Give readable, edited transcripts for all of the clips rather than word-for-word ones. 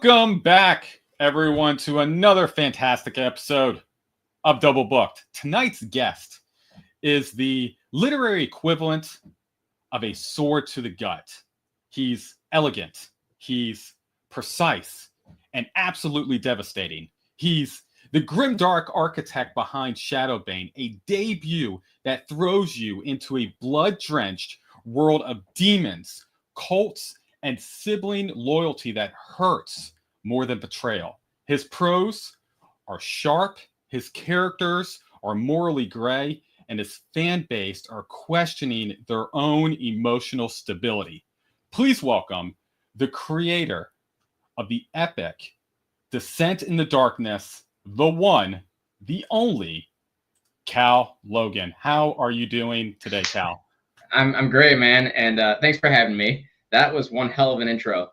Welcome back, everyone, to another fantastic episode of Double Booked. Tonight's guest is the literary equivalent of a sword to the gut. He's elegant, he's precise, and absolutely devastating. He's the grimdark architect behind ShadowBane, a debut that throws you into a blood-drenched world of demons, cults, and sibling loyalty that hurts more than betrayal. His prose are sharp, his characters are morally gray, and his fan base are questioning their own emotional stability. Please welcome the creator of the epic Descent in the Darkness, the one, the only, Cal Logan. How are you doing today, Cal? I'm great, man, and thanks for having me. That was one hell of an intro.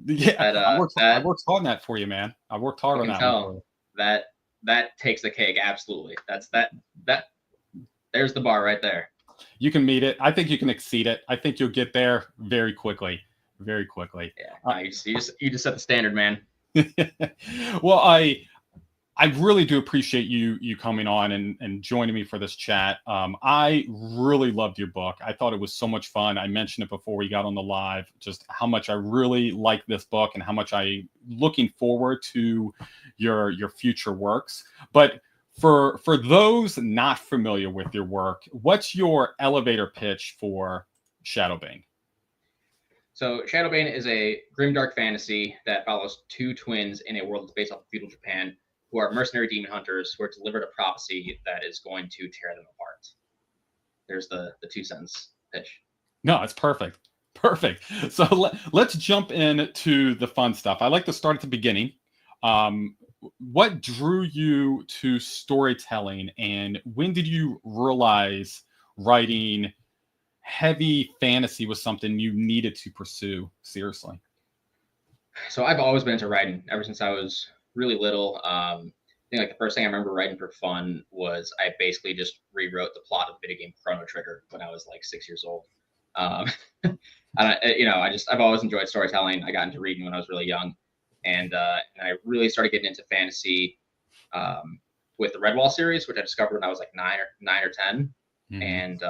Yeah, I worked hard on that for you, man. I worked hard on that one. That takes the cake, absolutely. That there's the bar right there. You can meet it. I think you can exceed it. I think you'll get there very quickly. Very quickly. Yeah, you just set the standard, man. Well, I really do appreciate you coming on and joining me for this chat. I really loved your book. I thought it was so much fun. I mentioned it before we got on the live, just how much I really like this book and how much I'm looking forward to your future works. But for those not familiar with your work, what's your elevator pitch for ShadowBane? So ShadowBane is a grimdark fantasy that follows two twins in a world that's based off of feudal Japan, who are mercenary demon hunters who are delivered a prophecy that is going to tear them apart. There's the 2-sentence pitch. No, it's perfect. Perfect. So let's jump into the fun stuff. I like to start at the beginning. What drew you to storytelling, and when did you realize writing heavy fantasy was something you needed to pursue seriously? So I've always been into writing ever since I was really little. I think like the first thing I remember writing for fun was I basically just rewrote the plot of the video game Chrono Trigger when I was like 6 years old. I've always enjoyed storytelling. I got into reading when I was really young, and I really started getting into fantasy with the Redwall series, which I discovered when I was like 9 or 10, mm-hmm. And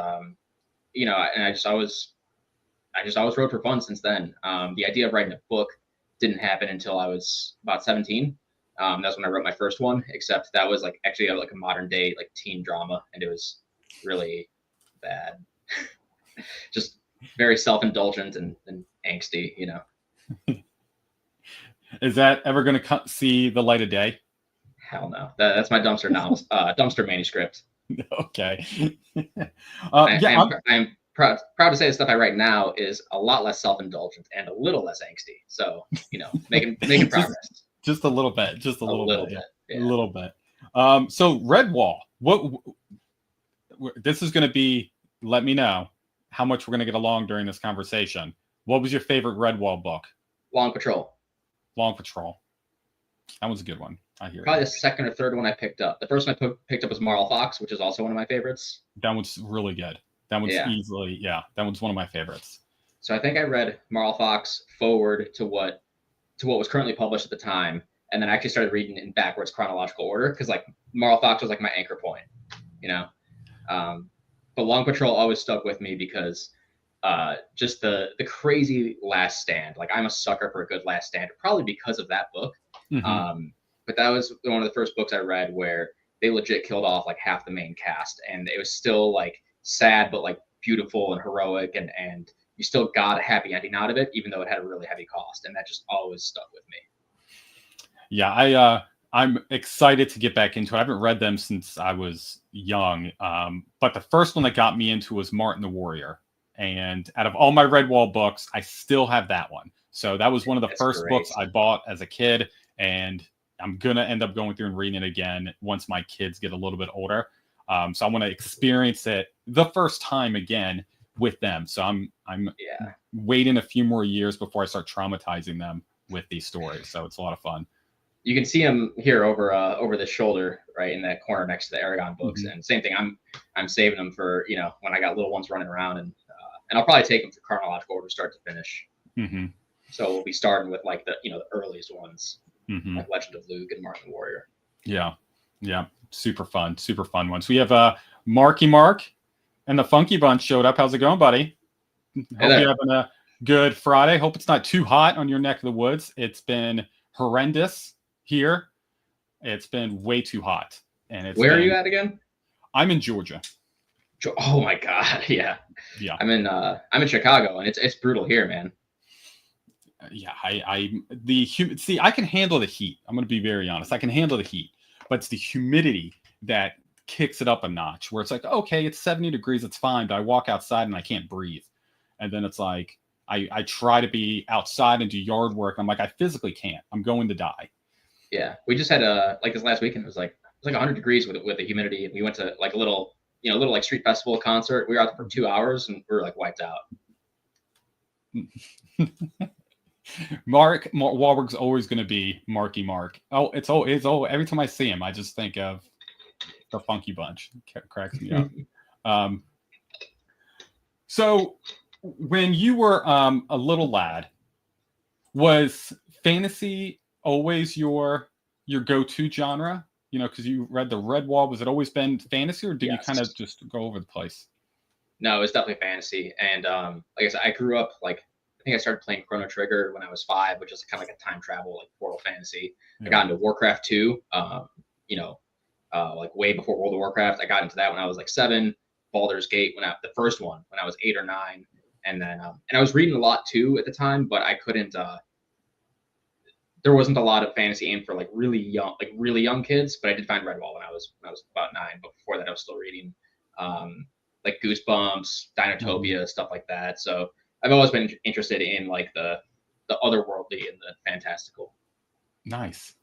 I just always wrote for fun since then. The idea of writing a book didn't happen until I was about 17. That's when I wrote my first one, except that was like actually like a modern day like teen drama, and it was really bad. Just very self-indulgent and angsty, you know. Is that ever going to see the light of day? Hell no. That's my dumpster dumpster manuscript. Okay. I'm proud to say the stuff I write now is a lot less self-indulgent and a little less angsty. So, making progress. Just a little bit. Just a little bit. Yeah. A little bit. So Redwall, this is going to be, let me know how much we're going to get along during this conversation. What was your favorite Redwall book? Long Patrol. Long Patrol. That was a good one. I hear Probably the second or third one I picked up. The first one I picked up was Marl Fox, which is also one of my favorites. That one's really good. That one's easily, that one's one of my favorites. So I think I read Marl Fox forward to what was currently published at the time, and then I actually started reading in backwards chronological order because like Marl Fox was like my anchor point, But Long Patrol always stuck with me because just the crazy last stand. Like I'm a sucker for a good last stand, probably because of that book. Mm-hmm. But that was one of the first books I read where they legit killed off like half the main cast, and it was still like sad but like beautiful and heroic, and you still got a happy ending out of it, even though it had a really heavy cost, and that just always stuck with me. Yeah, I'm excited to get back into it. I haven't read them since I was young, but the first one that got me into was Martin the Warrior, and out of all my Redwall books, I still have that one. So that was one of the first books I bought as a kid, and I'm gonna end up going through and reading it again once my kids get a little bit older. So I want to experience it the first time again with them. So I'm waiting a few more years before I start traumatizing them with these stories. So it's a lot of fun. You can see them here over the shoulder, right in that corner next to the Aragon books. Mm-hmm. And same thing, I'm saving them for when I got little ones running around, and I'll probably take them to chronological order, start to finish. Mm-hmm. So we'll be starting with like the the earliest ones, Mm-hmm. like Legend of Luke and Mark the Warrior. Yeah, yeah, super fun ones. We have Marky Mark and the Funky Bunch showed up. How's it going, buddy? Hope you're having a good Friday. Hope it's not too hot on your neck of the woods. It's been horrendous here. It's been way too hot. And it's Where are you at again? I'm in Georgia. Oh my God, yeah. Yeah. I'm in Chicago, and it's brutal here, man. Yeah, see, I can handle the heat. I'm going to be very honest. I can handle the heat, but it's the humidity that kicks it up a notch where it's like, okay, it's 70 degrees. It's fine. But I walk outside and I can't breathe. And then it's like, I try to be outside and do yard work. I'm like, I physically can't. I'm going to die. Yeah. We just had like this last weekend, it was like 100 degrees with the humidity. And we went to like a little like street festival concert. We were out there for 2 hours and we were like wiped out. Mark Wahlberg's always going to be Marky Mark. It's every time I see him, I just think of the Funky Bunch. It cracks me up. So when you were a little lad, was fantasy always your go-to genre? Because you read the Redwall. Was it always been fantasy, or did you kind of just go over the place? No, it was definitely fantasy. And like I said, I grew up like, I think I started playing Chrono Trigger when I was 5, which is kind of like a time travel, like portal fantasy. Yeah. I got into Warcraft 2, like way before World of Warcraft. I got into that when I was like 7. Baldur's Gate the first one when I was 8 or 9, and then and I was reading a lot too at the time, but I couldn't. There wasn't a lot of fantasy aimed for like really young kids. But I did find Redwall when I was about 9. But before that, I was still reading like Goosebumps, Dinotopia, stuff like that. So I've always been interested in like the otherworldly and the fantastical. Nice.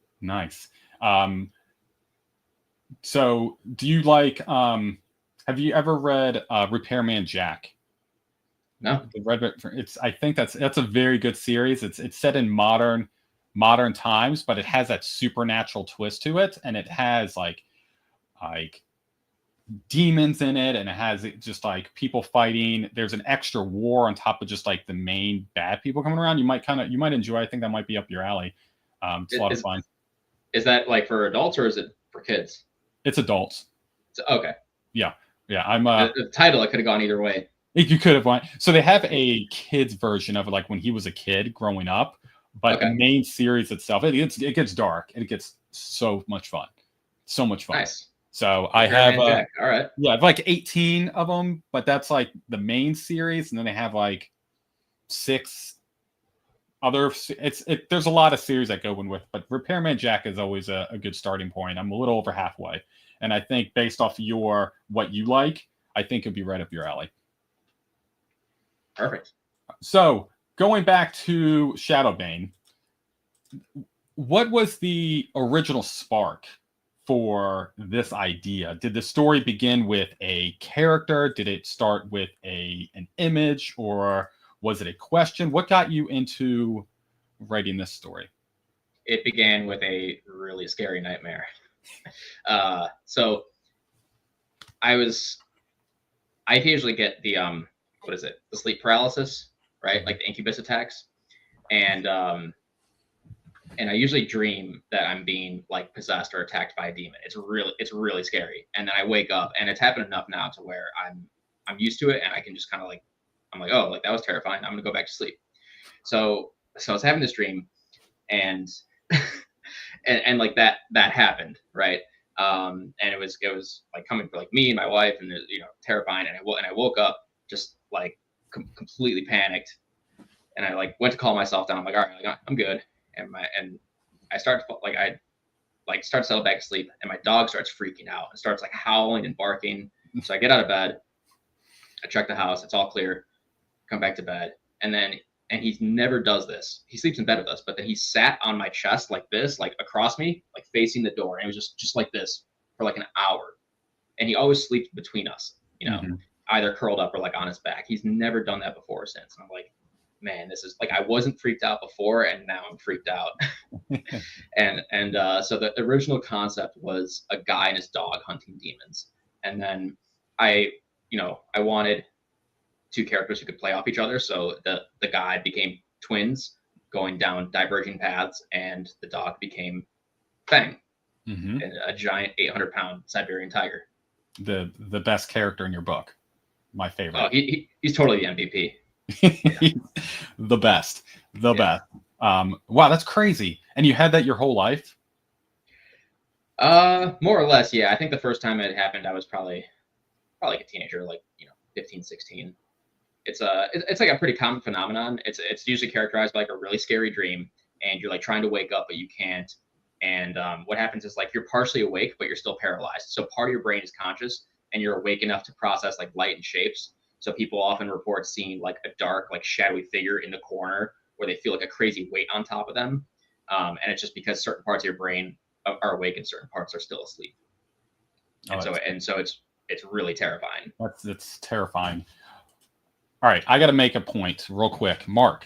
So do you like, have you ever read Repairman Jack? No. I think that's a very good series. It's set in modern times, but it has that supernatural twist to it, and it has like demons in it, and it has just like people fighting. There's an extra war on top of just like the main bad people coming around. You might enjoy. I think that might be up your alley. It's a lot of fun. Is that like for adults or is it for kids? It's adults. Okay. Yeah. I'm the title, I could have gone either way. You could have won. So they have a kids version of it, like when he was a kid growing up. But the main series itself, it gets dark. It gets so much fun. So much fun. Nice. So I have all right. Yeah, I have like 18 of them, but that's like the main series, and then they have like 6 other. There's a lot of series that go in with, but Repairman Jack is always a good starting point. I'm a little over halfway, and I think based off what you like, I think it'd be right up your alley. Perfect. So going back to ShadowBane, what was the original spark for this idea? Did the story begin with a character? Did it start with an image, or was it a question? What got you into writing this story? It began with a really scary nightmare. So I occasionally get the the sleep paralysis, right? Like the incubus attacks. And I usually dream that I'm being like possessed or attacked by a demon. It's really scary. And then I wake up, and it's happened enough now to where I'm used to it, and I can just kind of like, I'm like, oh, like that was terrifying. I'm gonna go back to sleep. So I was having this dream, and and like that happened, right? And it was like coming for like me and my wife, and terrifying. And I woke up just like completely panicked, and I like went to calm myself down. I'm like, all right, like, I'm good. And I start to start to settle back to sleep, and my dog starts freaking out and starts like howling and barking. So I get out of bed, I check the house, it's all clear, come back to bed, and he never does this. He sleeps in bed with us, but then he sat on my chest like this, like across me, like facing the door, and it was just like this for like an hour. And he always sleeps between us, either curled up or like on his back. He's never done that before or since. And I'm like, man, this is like, I wasn't freaked out before, and now I'm freaked out. and so the original concept was a guy and his dog hunting demons. And then I wanted 2 characters who could play off each other. So the guy became twins, going down diverging paths, and the dog became Fang, Mm-hmm. a giant 800-pound Siberian tiger. The best character in your book, my favorite. Oh, he's totally the MVP. The best, the best. Wow, that's crazy. And you had that your whole life? More or less, yeah. I think the first time it happened, I was probably like a teenager, like 15, 16. It's like a pretty common phenomenon. It's usually characterized by like a really scary dream, and you're like trying to wake up but you can't. And what happens is like you're partially awake but you're still paralyzed. So part of your brain is conscious and you're awake enough to process like light and shapes. So people often report seeing like a dark, like shadowy figure in the corner where they feel like a crazy weight on top of them. And it's just because certain parts of your brain are awake and certain parts are still asleep. And so it's really terrifying. It's terrifying. All right, I got to make a point real quick. Mark,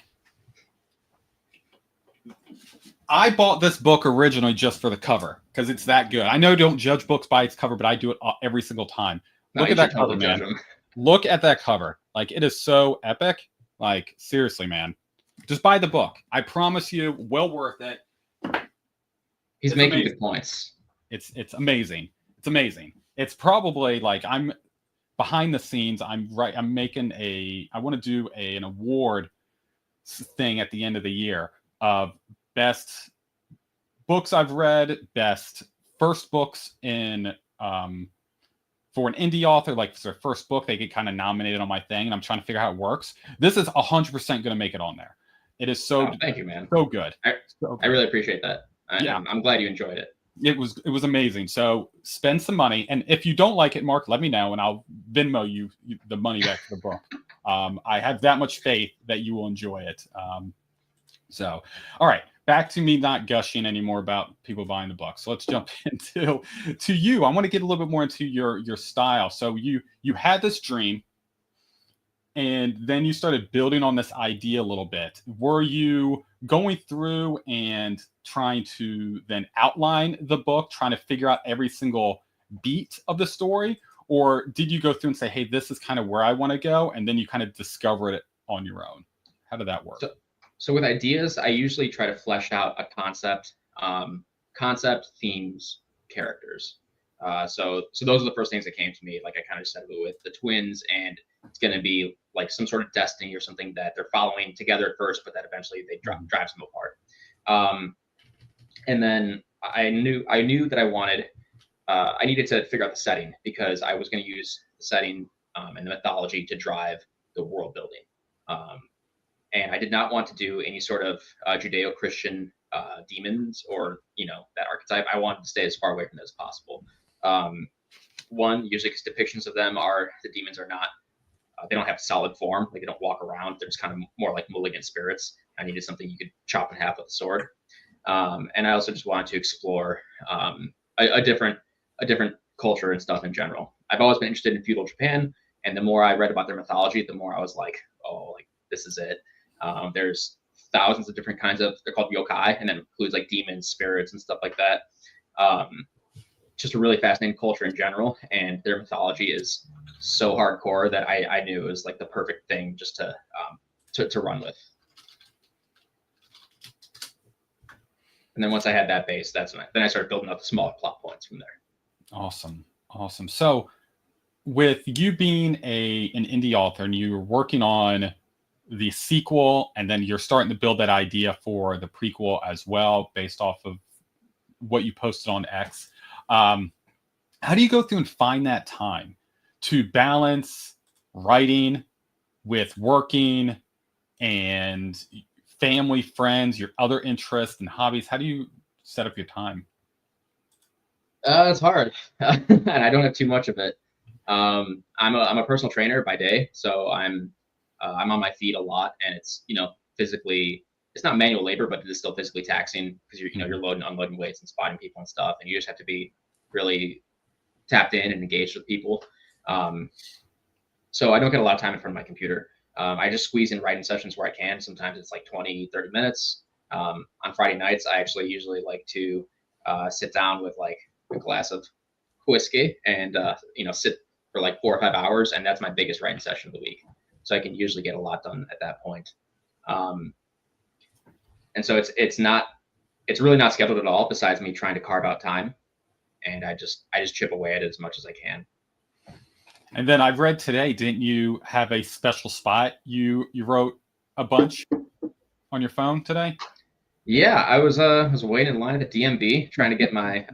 I bought this book originally just for the cover because it's that good. I know don't judge books by its cover, but I do it every single time. Look at that cover, man. Look at that cover. Like, it is so epic. Like, seriously, man. Just buy the book. I promise you, well worth it. He's making good points. It's amazing. It's amazing. It's probably like I'm behind the scenes. I'm making I want to do an award thing at the end of the year of best books I've read, best first books in for an indie author, like it's their first book, they get kind of nominated on my thing, and I'm trying to figure out how it works. This is 100% going to make it on there. It is so. Oh, thank you, man. So good. I really appreciate that. I'm glad you enjoyed it. It was amazing. So spend some money, and if you don't like it, Mark, let me know, and I'll Venmo you the money back for the book. I have that much faith that you will enjoy it. So, all right, back to me not gushing anymore about people buying the book. So let's jump into you. I want to get a little bit more into your style. So you had this dream, and then you started building on this idea a little bit. Were you going through and trying to then outline the book, trying to figure out every single beat of the story? Or did you go through and say, hey, this is kind of where I want to go, and then you kind of discover it on your own? How did that work? So with ideas, I usually try to flesh out a concept, themes, characters. So those are the first things that came to me. Like I kind of said with the twins, and it's going to be like some sort of destiny or something that they're following together at first, but that eventually they drive them apart. And then I knew that I needed to figure out the setting, because I was going to use the setting and the mythology to drive the world building. And I did not want to do any sort of Judeo-Christian demons or that archetype. I wanted to stay as far away from that as possible. One, usually because depictions of them the demons are not, they don't have solid form, like they don't walk around. They're just kind of more like malignant spirits. I needed something you could chop in half with a sword. And I also just wanted to explore a different culture and stuff in general. I've always been interested in feudal Japan, and the more I read about their mythology, the more I was like, oh, like this is it. There's thousands of different kinds of, they're called yokai, and that includes like demons, spirits, and stuff like that. Just a really fascinating culture in general, and their mythology is so hardcore that I knew it was like the perfect thing just to run with. And then once I had that base, then I started building up the smaller plot points from there. Awesome. So with you being an indie author, and you're working on the sequel, and then you're starting to build that idea for the prequel as well, based off of what you posted on X. How do you go through and find that time to balance writing with working and family, friends, your other interests and hobbies? How do you set up your time? It's hard, and I don't have too much of it. I'm a personal trainer by day, so I'm on my feet a lot, and it's physically, it's not manual labor, but it is still physically taxing, because you're loading and unloading weights and spotting people and stuff, and you just have to be really tapped in and engaged with people. So I don't get a lot of time in front of my computer. I just squeeze in writing sessions where I can. Sometimes it's like 20, 30 minutes. On Friday nights, I actually usually like to sit down with like a glass of whiskey and sit for like 4 or 5 hours, and that's my biggest writing session of the week. So I can usually get a lot done at that point. And so it's really not scheduled at all. Besides me trying to carve out time, and I just chip away at it as much as I can. And then I've read today, didn't you have a special spot? You wrote a bunch on your phone today? Yeah, I was waiting in line at the DMV trying to get my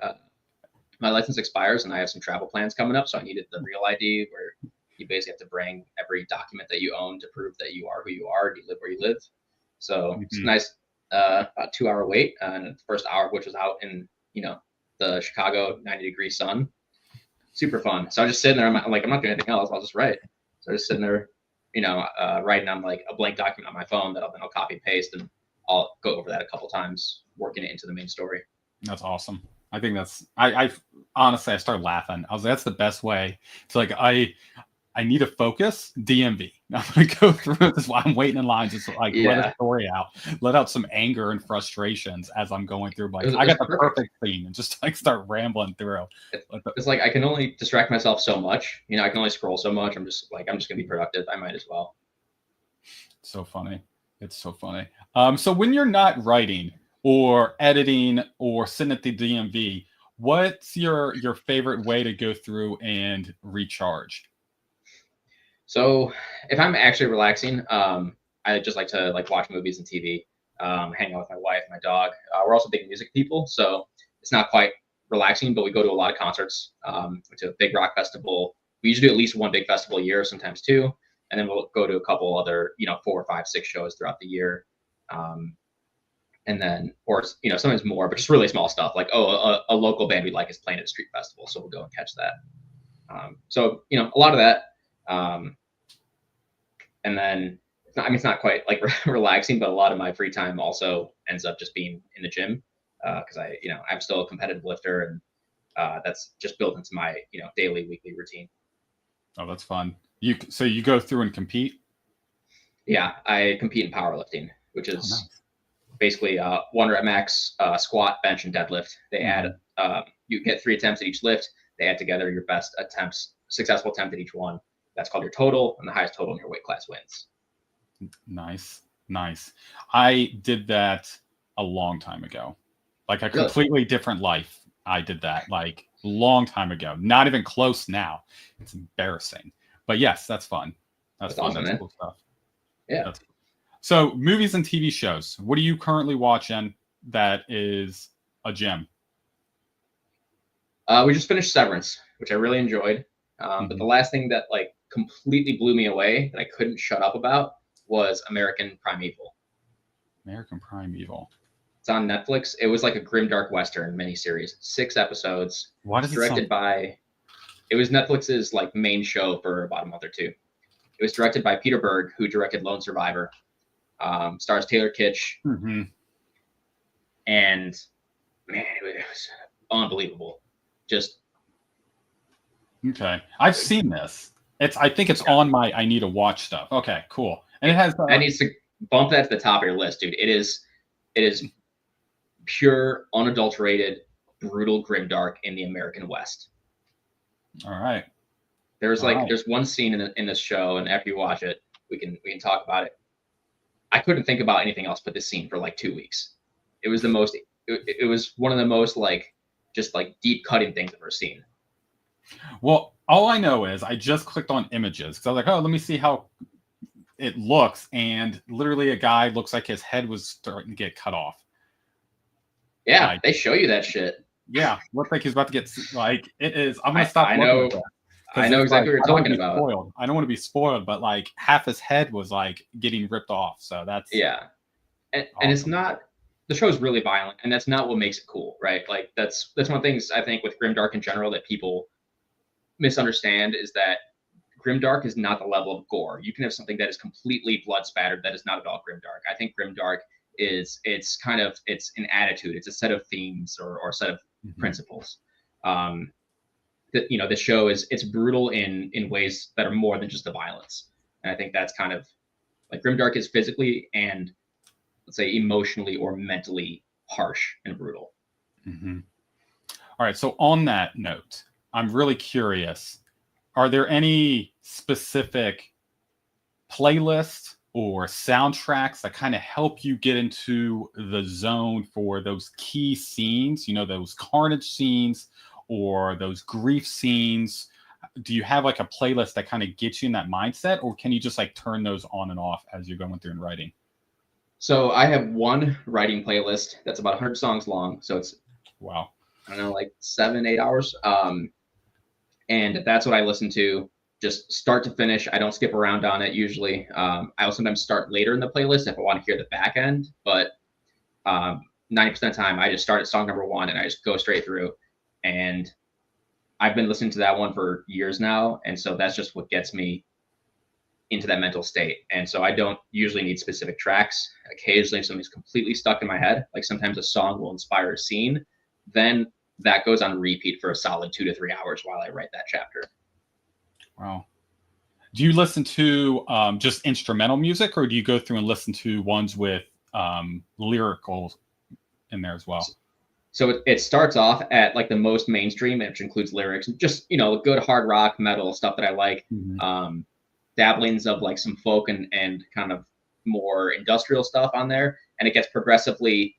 my license expires, and I have some travel plans coming up, so I needed the real ID, where you basically have to bring every document that you own to prove that you are who you are and you live where you live. So it's a nice about 2-hour wait, and the first hour of which was out in the Chicago 90-degree sun. Super fun. So I was just sitting there. I'm like, I'm not doing anything else. I'll just write. So I was sitting there, writing on like a blank document on my phone that I'll copy and paste, and I'll go over that a couple times, working it into the main story. That's awesome. I think that's I honestly I started laughing. I was like, that's the best way. It's like I need to focus. DMV. I'm gonna go through this while I'm waiting in line, just like let a story out, let out some anger and frustrations as I'm going through. Like I got the perfect theme and just like start rambling through. It's like I can only distract myself so much. I can only scroll so much. I'm just gonna be productive. I might as well. So funny. It's so funny. So when you're not writing or editing or sitting at the DMV, what's your favorite way to go through and recharge? So if I'm actually relaxing, I just like to watch movies and TV, hang out with my wife, my dog. We're also big music people, so it's not quite relaxing, but we go to a lot of concerts. To a big rock festival. We usually do at least one big festival a year, sometimes two, and then we'll go to a couple other, 4, 5, 6 shows throughout the year. And then, or sometimes more, but just really small stuff like, a local band we like is playing at a street festival, so we'll go and catch that. So a lot of that. And then it's not quite like relaxing, but a lot of my free time also ends up just being in the gym, because I'm still a competitive lifter, and that's just built into my daily, weekly routine. Oh, that's fun. So you go through and compete? Yeah, I compete in powerlifting, which is nice. Basically 1 rep max, squat, bench, and deadlift. They add you get 3 attempts at each lift. They add together your best successful attempt at each one. That's called your total, and the highest total in your weight class wins. Nice. I did that a long time ago, like a completely different life. I did that like a long time ago. Not even close now. It's embarrassing, but yes, that's fun. That's fun. Awesome, that's man. cool stuff. Yeah. So movies and TV shows. What are you currently watching that is a gem? We just finished Severance, which I really enjoyed. But the last thing that completely blew me away that I couldn't shut up about was American Primeval. American Primeval. It's on Netflix. It was like a grimdark Western miniseries, 6 episodes. Why does It was Netflix's main show for about a month or two. It was directed by Peter Berg, who directed Lone Survivor. Stars Taylor Kitsch. And man, it was unbelievable. Just okay. I've seen this. I think it's on my I need to watch stuff. Okay, cool. And it has I need to bump that to the top of your list, dude. It is pure, unadulterated, brutal grimdark in the American West. All right. There's one scene in this show, and after you watch it, we can talk about it. I couldn't think about anything else but this scene for 2 weeks. It was it was one of the most deep cutting things I've ever seen. Well, all I know is I just clicked on images because I was like, oh, let me see how it looks. And literally a guy looks like his head was starting to get cut off. Yeah, they show you that shit. Yeah, looks like he's about to get it is. I'm going to stop. I know exactly what you're talking about. Spoiled. I don't want to be spoiled, but half his head was getting ripped off. So that's and it's not. The show is really violent, and that's not what makes it cool, right? That's one of the things I think with grimdark in general that people misunderstand is that grimdark is not the level of gore. You can have something that is completely blood spattered that is not at all grimdark. I think grimdark it's an attitude. It's a set of themes or a set of principles. The show it's brutal in ways that are more than just the violence. And I think that's kind of grimdark is physically and let's say emotionally or mentally harsh and brutal. All right. So on that note, I'm really curious. Are there any specific playlists or soundtracks that kind of help you get into the zone for those key scenes, those carnage scenes or those grief scenes? Do you have like a playlist that kind of gets you in that mindset, or can you just like turn those on and off as you're going through and writing? So I have one writing playlist that's about 100 songs long. So it's, wow, I don't know, like 7-8 hours. And that's what I listen to just start to finish. I don't skip around on it usually. I'll sometimes start later in the playlist if I want to hear the back end, but 90% of the time I just start at song number 1 and I just go straight through. And I've been listening to that one for years now. And so that's just what gets me into that mental state. And so I don't usually need specific tracks. Occasionally if something's completely stuck in my head, like sometimes a song will inspire a scene, then that goes on repeat for a solid 2 to 3 hours while I write that chapter. Wow. Do you listen to just instrumental music, or do you go through and listen to ones with lyrical in there as well? So it starts off at like the most mainstream, which includes lyrics, just, good hard rock, metal stuff that I like. Mm-hmm. Dabblings of like some folk and kind of more industrial stuff on there. And it gets progressively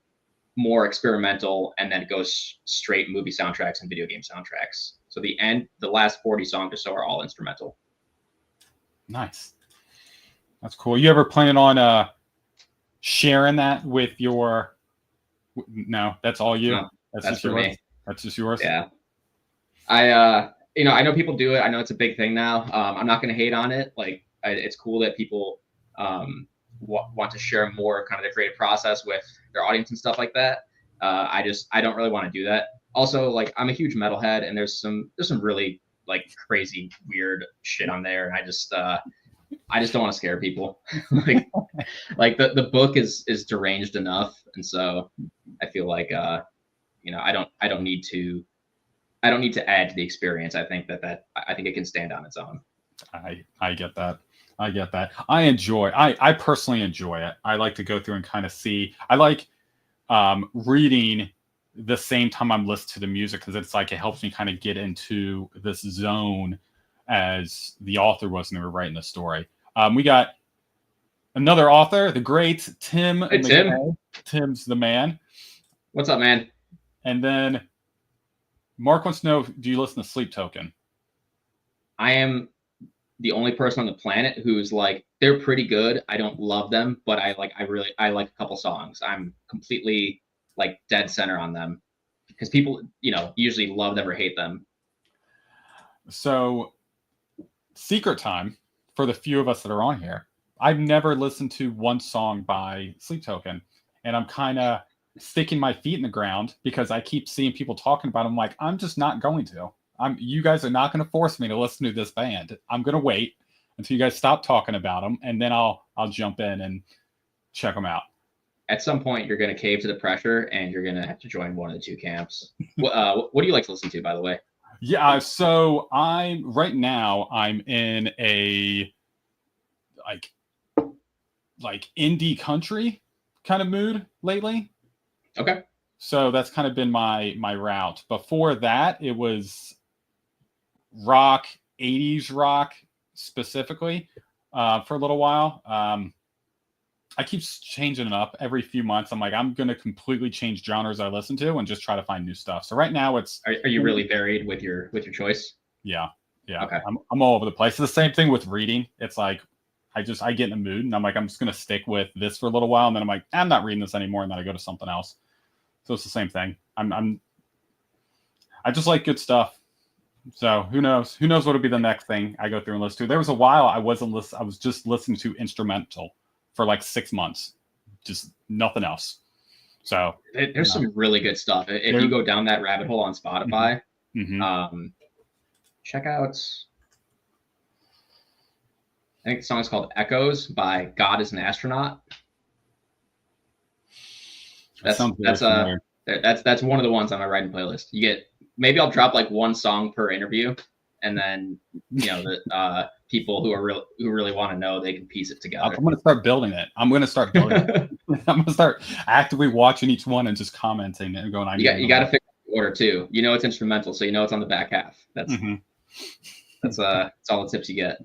more experimental, and then it goes straight movie soundtracks and video game soundtracks. So the last 40 songs or so are all instrumental. Nice. That's cool. You ever planning on sharing that with your... No, that's all you? No, that's just for yours? me. That's just yours? Yeah. I know people do it. I know it's a big thing now. I'm not going to hate on it. Like, it's cool that people want to share more kind of their creative process with their audience and stuff like that. I don't really want to do that. Also, like, I'm a huge metalhead, and there's some really like crazy weird shit on there, and I just don't want to scare people. like the book is deranged enough, and so I feel like I don't need to add to the experience. I think I think it can stand on its own. I get that. I personally enjoy it. I like to go through and kind of see. I like reading the same time I'm listening to the music, because it's like it helps me kind of get into this zone as the author was when they were writing the story. We got another author, the great Tim. Hey, Tim. Tim's the man. What's up, man? And then Mark wants to know, do you listen to Sleep Token? I am the only person on the planet who's like, they're pretty good. I don't love them, but I like a couple songs. I'm completely like dead center on them, because people, usually love them or hate them. So, secret time for the few of us that are on here. I've never listened to one song by Sleep Token, and I'm kind of sticking my feet in the ground because I keep seeing people talking about them. Like, I'm just not going to. You guys are not going to force me to listen to this band. I'm going to wait until you guys stop talking about them, and then I'll jump in and check them out. At some point, you're going to cave to the pressure, and you're going to have to join one of the two camps. What do you like to listen to, by the way? Yeah, so I'm in a like indie country kind of mood lately. Okay. So that's kind of been my route. Before that, it was rock, 80s rock specifically, for a little while. I keep changing it up every few months. I'm like, I'm going to completely change genres I listen to and just try to find new stuff. So right now it's... Are you really varied with your choice? Yeah. Okay. I'm all over the place. It's the same thing with reading. It's like, I get in a mood and I'm like, I'm just going to stick with this for a little while. And then I'm like, I'm not reading this anymore. And then I go to something else. So it's the same thing. I just like good stuff. So who knows what'll be the next thing I go through and listen to. There was a while I was just listening to instrumental for like 6 months, just nothing else. So there's some really good stuff. If you go down that rabbit hole on Spotify, check out, I think the song is called Echoes by God is an Astronaut. That's one of the ones on my writing playlist. You get, maybe I'll drop like one song per interview, and then the people who really want to know, they can piece it together. I'm going to start building it. I'm going to start actively watching each one and just commenting and going. You got to figure out the order too. It's instrumental, so it's on the back half. That's all the tips you get.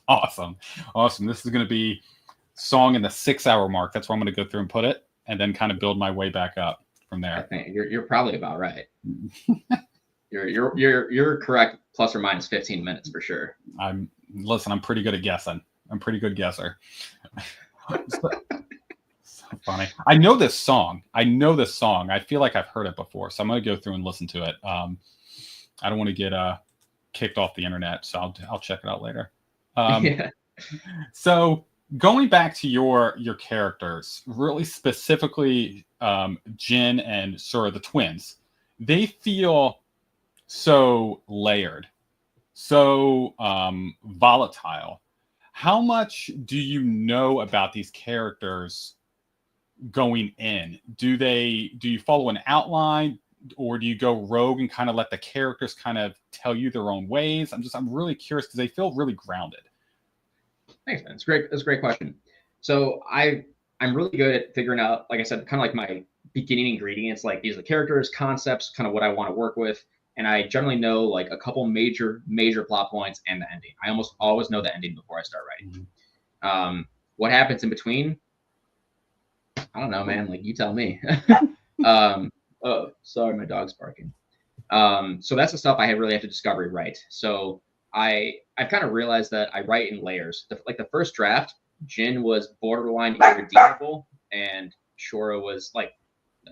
Awesome. This is going to be song in the 6-hour mark. That's where I'm going to go through and put it, and then kind of build my way back up from I there. think you're probably about right. You're correct. Plus or minus 15 minutes for sure. I'm pretty good at guessing. I'm a pretty good guesser. So funny. I know this song. I feel like I've heard it before, so I'm going to go through and listen to it. I don't want to get kicked off the internet, so I'll check it out later. Yeah. So going back to your characters, really specifically, Jin and Sora, the twins, they feel so layered, so volatile. How much do you know about these characters going in? Do you follow an outline, or do you go rogue and kind of let the characters kind of tell you their own ways? I'm really curious because they feel really grounded. Thanks, man. It's great. That's a great question. So I'm really good at figuring out, like I said, kind of like my beginning ingredients. Like these are the characters, concepts, kind of what I want to work with. And I generally know like a couple major plot points and the ending. I almost always know the ending before I start writing. Mm-hmm. What happens in between? I don't know, man. Like you tell me. Oh, sorry, my dog's barking. So that's the stuff I really have to discover right. So I've kind of realized that I write in layers. Like the first draft, Jin was borderline irredeemable, and Shora was like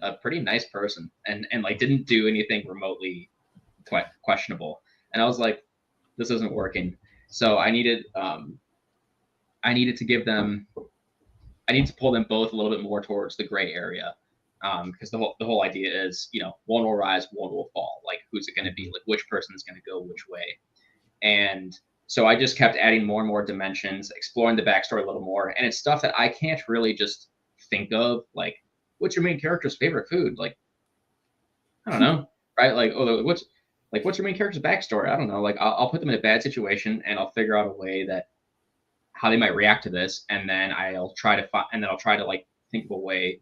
a pretty nice person, and like didn't do anything remotely questionable. And I was like, this isn't working. So I needed to give them. I need to pull them both a little bit more towards the gray area, because the whole idea is, one will rise, one will fall. Like, who's it going to be? Like, which person is going to go which way? And so I just kept adding more and more dimensions, exploring the backstory a little more, and it's stuff that I can't really just think of. Like, what's your main character's favorite food? Like, I don't know, right? Like, what's your main character's backstory? I don't know. Like, I'll put them in a bad situation, and I'll figure out a way that how they might react to this, and then I'll try to like think of a way,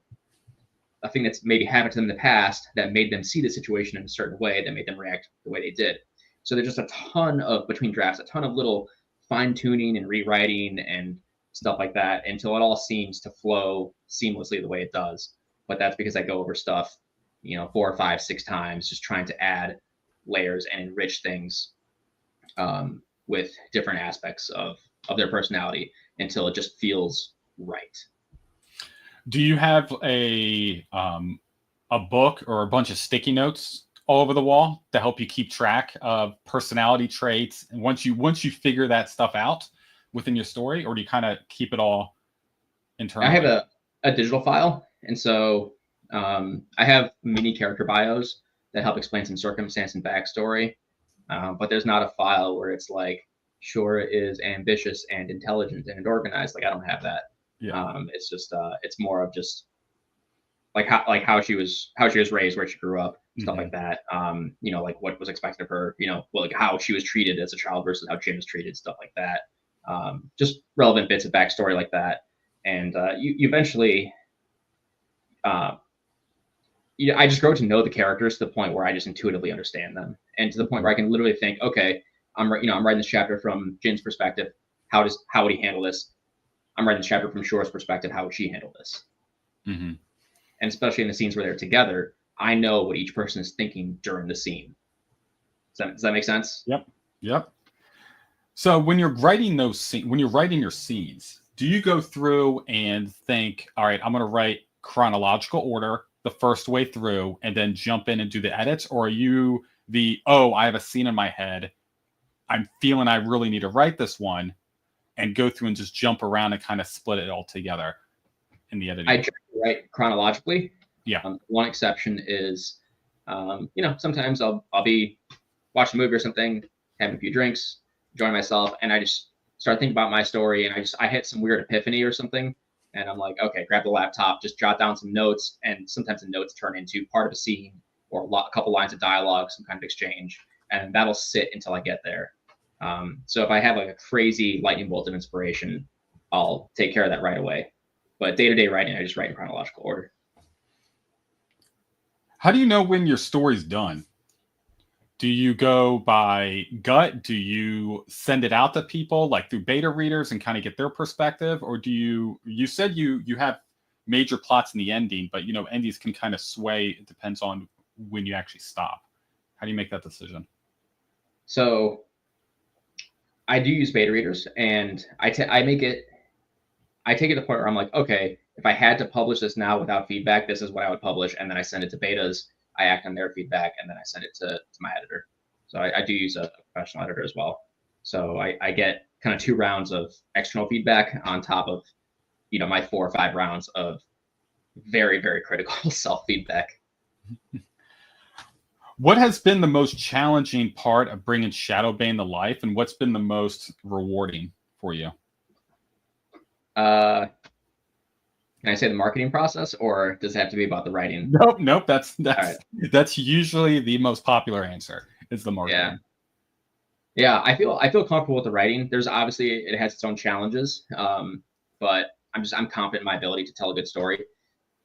a thing that's maybe happened to them in the past that made them see the situation in a certain way that made them react the way they did. So there's just a ton of, between drafts, a ton of little fine tuning and rewriting and stuff like that until it all seems to flow seamlessly the way it does. But that's because I go over stuff, 4 or 5, 6 times, just trying to add layers and enrich things with different aspects of their personality until it just feels right. Do you have a book or a bunch of sticky notes all over the wall to help you keep track of personality traits? And once you figure that stuff out within your story, or do you kind of keep it all internally? I have a digital file, and so I have mini character bios that help explain some circumstance and backstory, but there's not a file where it's like, Shora is ambitious and intelligent and organized. Like, I don't have that. Yeah. It's just it's more of just like how she was raised, where she grew up, stuff like that. Like what was expected of her, like how she was treated as a child versus how Jim was treated, stuff like that. Just relevant bits of backstory like that. And you eventually I just grow to know the characters to the point where I just intuitively understand them, and to the point where I can literally think, okay, I'm writing this chapter from Jin's perspective. How would he handle this? I'm writing this chapter from Shora's perspective. How would she handle this? Mm-hmm. And especially in the scenes where they're together, I know what each person is thinking during the scene. Does that make sense? Yep. So when you're writing your scenes, do you go through and think, all right, I'm going to write chronological order the first way through and then jump in and do the edits? Or are you I have a scene in my head, I'm feeling I really need to write this one, and go through and just jump around and kind of split it all together in the editing? I try to write chronologically. Yeah. One exception is, sometimes I'll be watching a movie or something, having a few drinks, enjoying myself, and I just start thinking about my story, and I hit some weird epiphany or something, and I'm like, okay, grab the laptop, just jot down some notes, and sometimes the notes turn into part of a scene or a couple lines of dialogue, some kind of exchange, and that'll sit until I get there. So if I have like a crazy lightning bolt of inspiration, I'll take care of that right away. But day-to-day writing, I just write in chronological order. How do you know when your story's done? Do you go by gut? Do you send it out to people like through beta readers and kind of get their perspective, or do you said you have major plots in the ending, but endings can kind of sway. It depends on when you actually stop. How do you make that decision? So I do use beta readers, and I take it to the point where I'm like, okay, if I had to publish this now without feedback, this is what I would publish, and then I send it to betas. I act on their feedback, and then I send it to my editor. So I do use a professional editor as well. So I get kind of 2 rounds of external feedback on top of my 4 or 5 rounds of very, very critical self feedback. What has been the most challenging part of bringing ShadowBane to life, and what's been the most rewarding for you? Can I say the marketing process, or does it have to be about the writing? Nope. That's usually the most popular answer. Is the marketing. Yeah. I feel comfortable with the writing. There's obviously, it has its own challenges, but I'm confident in my ability to tell a good story,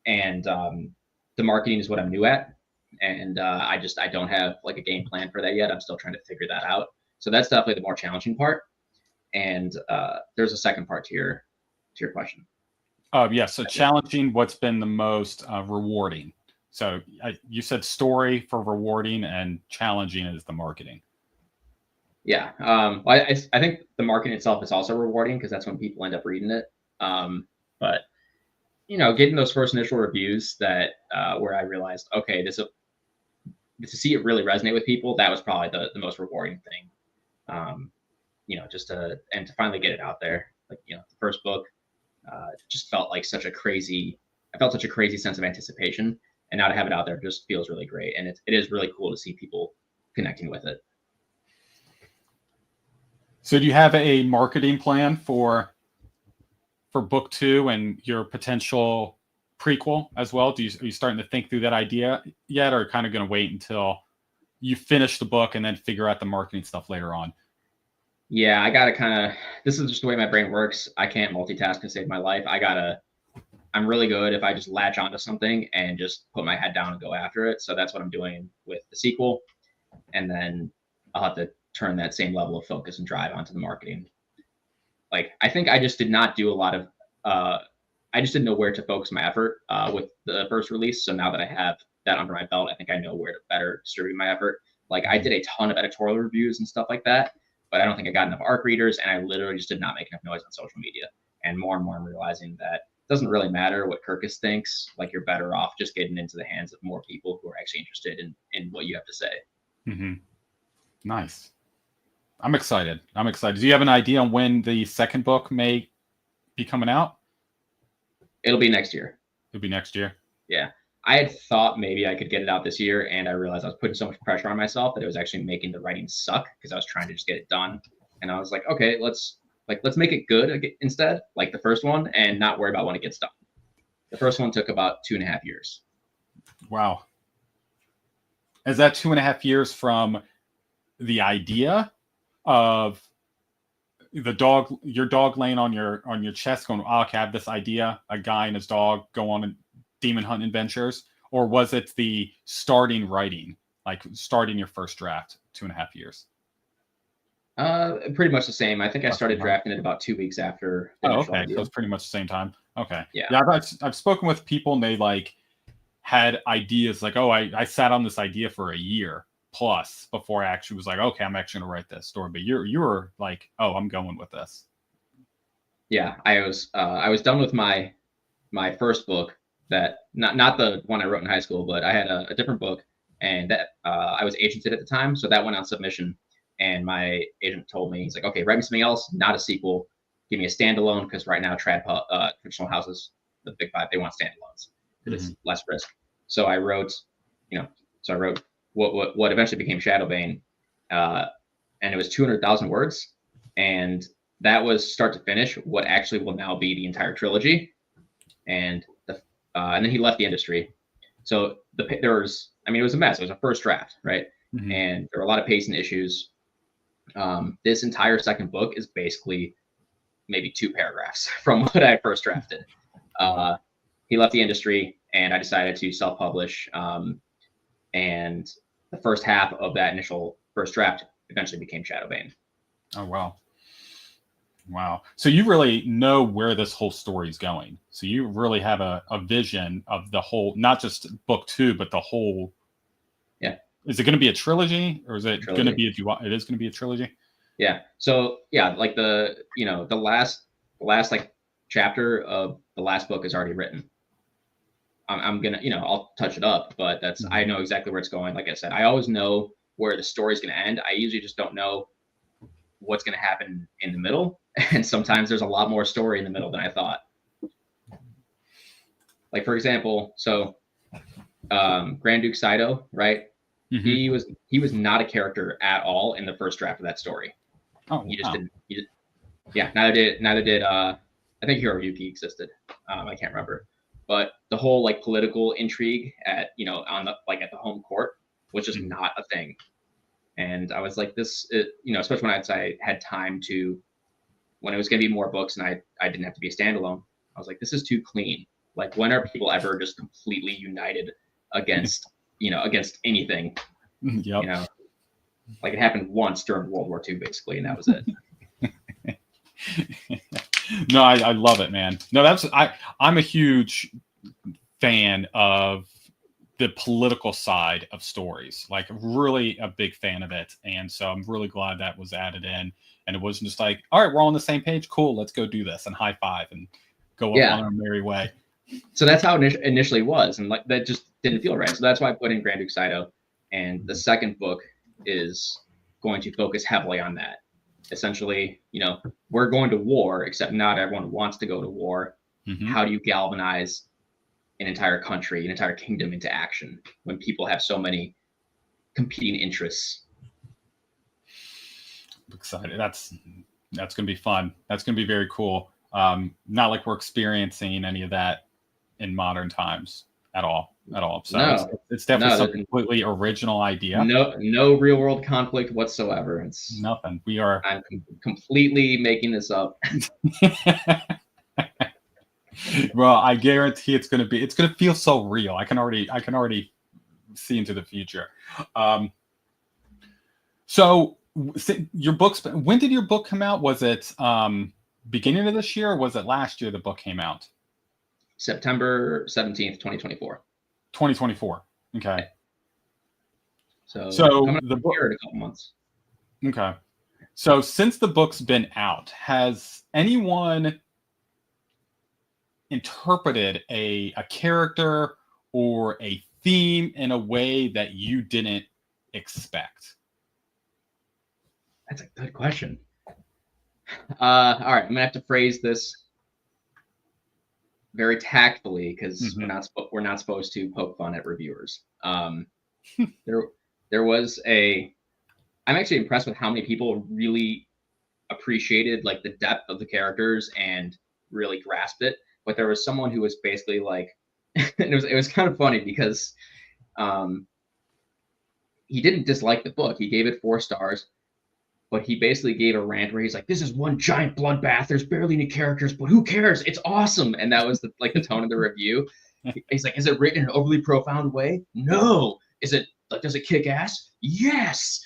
and the marketing is what I'm new at, and I don't have like a game plan for that yet. I'm still trying to figure that out. So that's definitely the more challenging part. And there's a second part to your question. Yeah. So challenging. What's been the most rewarding? So you said story for rewarding, and challenging is the marketing. Yeah. Well, I think the marketing itself is also rewarding because that's when people end up reading it. But getting those first initial reviews that where I realized, okay, to see it really resonate with people, that was probably the most rewarding thing. Just to finally get it out there. Like, the first book just felt like such a crazy sense of anticipation, and now to have it out there just feels really great. And it is really cool to see people connecting with it. So do you have a marketing plan for book 2 and your potential prequel as well? Are you starting to think through that idea yet, or kind of going to wait until you finish the book and then figure out the marketing stuff later on? Yeah, I gotta this is just the way my brain works. I can't multitask to save my life. I'm really good if I just latch onto something and just put my head down and go after it. So that's what I'm doing with the sequel. And then I'll have to turn that same level of focus and drive onto the marketing. Like, I think I just did not do a lot of, I just didn't know where to focus my effort with the first release. So now that I have that under my belt, I think I know where to better distribute my effort. Like, I did a ton of editorial reviews and stuff like that, but I don't think I got enough ARC readers, and I literally just did not make enough noise on social media. And more I'm realizing that it doesn't really matter what Kirkus thinks. Like, you're better off just getting into the hands of more people who are actually interested in what you have to say. Mm-hmm. Nice. I'm excited. Do you have an idea on when the second book may be coming out? It'll be next year. It'll be next year? Yeah. I had thought maybe I could get it out this year, and I realized I was putting so much pressure on myself that it was actually making the writing suck because I was trying to just get it done. And I was like, okay, let's make it good instead, like the first one, and not worry about when it gets done. The first one took about 2.5 years. Wow. Is that 2.5 years from the idea of your dog laying on your chest going, oh, okay, I have this idea, a guy and his dog go on demon hunt adventures? Or was it the starting writing, like starting your first draft, 2.5 years? Pretty much the same. I think I started drafting it about 2 weeks after. Okay. Idea. So it's pretty much the same time. Okay. Yeah. I've spoken with people, and they like had ideas like, oh, I sat on this idea for a year plus before I actually was like, okay, I'm actually gonna write this story. But you were like, oh, I'm going with this. Yeah, I was done with my first book, that not the one I wrote in high school, but I had a different book, and that I was agented at the time, so that went on submission. And my agent told me, he's like, okay, write me something else, not a sequel. Give me a standalone, because right now fictional houses, the big five, they want standalones because it's less risk. So I wrote, what eventually became ShadowBane, and it was 200,000 words, and that was start to finish what actually will now be the entire trilogy. And then he left the industry. So it was a mess. It was a first draft, right? Mm-hmm. And there were a lot of pacing issues. This entire second book is basically maybe 2 paragraphs from what I first drafted. He left the industry, and I decided to self-publish. And the first half of that initial first draft eventually became ShadowBane. Oh, wow. Wow. So you really know where this whole story is going. So you really have a vision of the whole, not just book 2, but the whole. Yeah. Is it going to be a trilogy, or is it going to be it is going to be a trilogy? Yeah. So yeah, like the last like chapter of the last book is already written. I'm gonna, I'll touch it up, but that's, I know exactly where it's going. Like I said, I always know where the story's gonna end. I usually just don't know what's gonna happen in the middle, and sometimes there's a lot more story in the middle than I thought. Like for example, so Grand Duke Saito, right? Mm-hmm. He was not a character at all in the first draft of that story. Oh, he just didn't. Yeah, neither did I think Hiroyuki existed. I can't remember. But the whole like political intrigue at on the at the home court was just not a thing. And I was like, especially when I had time to, when it was going to be more books and I didn't have to be a standalone. I was like, this is too clean. Like, when are people ever just completely united against against anything? Yep. Like it happened once during World War II, basically, and that was it. No, I love it, man. No, I'm a huge fan of the political side of stories, like really a big fan of it. And so I'm really glad that was added in, and it wasn't just like, all right, we're all on the same page. Cool. Let's go do this and high five and go on our merry way. So that's how it initially was. And like, that just didn't feel right. So that's why I put in Grand Duke Saito. And the second book is going to focus heavily on that. Essentially, we're going to war, except not everyone wants to go to war. Mm-hmm. How do you galvanize an entire country, an entire kingdom into action when people have so many competing interests? I'm excited. That's going to be fun. That's going to be very cool. Not like we're experiencing any of that in modern times at all. So no, it's definitely something completely original idea. No real world conflict whatsoever. It's nothing. I'm completely making this up. Well, I guarantee it's going to feel so real. I can already see into the future. So your books, when did your book come out? Was it beginning of this year, or was it last year the book came out? September 17th, 2024. 2024. Okay. So the book in a couple months. Okay. So since the book's been out, has anyone interpreted a character or a theme in a way that you didn't expect? That's a good question. All right, I'm gonna have to phrase this very tactfully, because we're not supposed to poke fun at reviewers. There was I'm actually impressed with how many people really appreciated like the depth of the characters and really grasped it. But there was someone who was basically like, and it was kind of funny because he didn't dislike the book. He gave it 4 stars, but he basically gave a rant where he's like, "This is one giant bloodbath. There's barely any characters, but who cares? It's awesome." And that was the tone of the review. He's like, "Is it written in an overly profound way? No. Is it like, does it kick ass? Yes."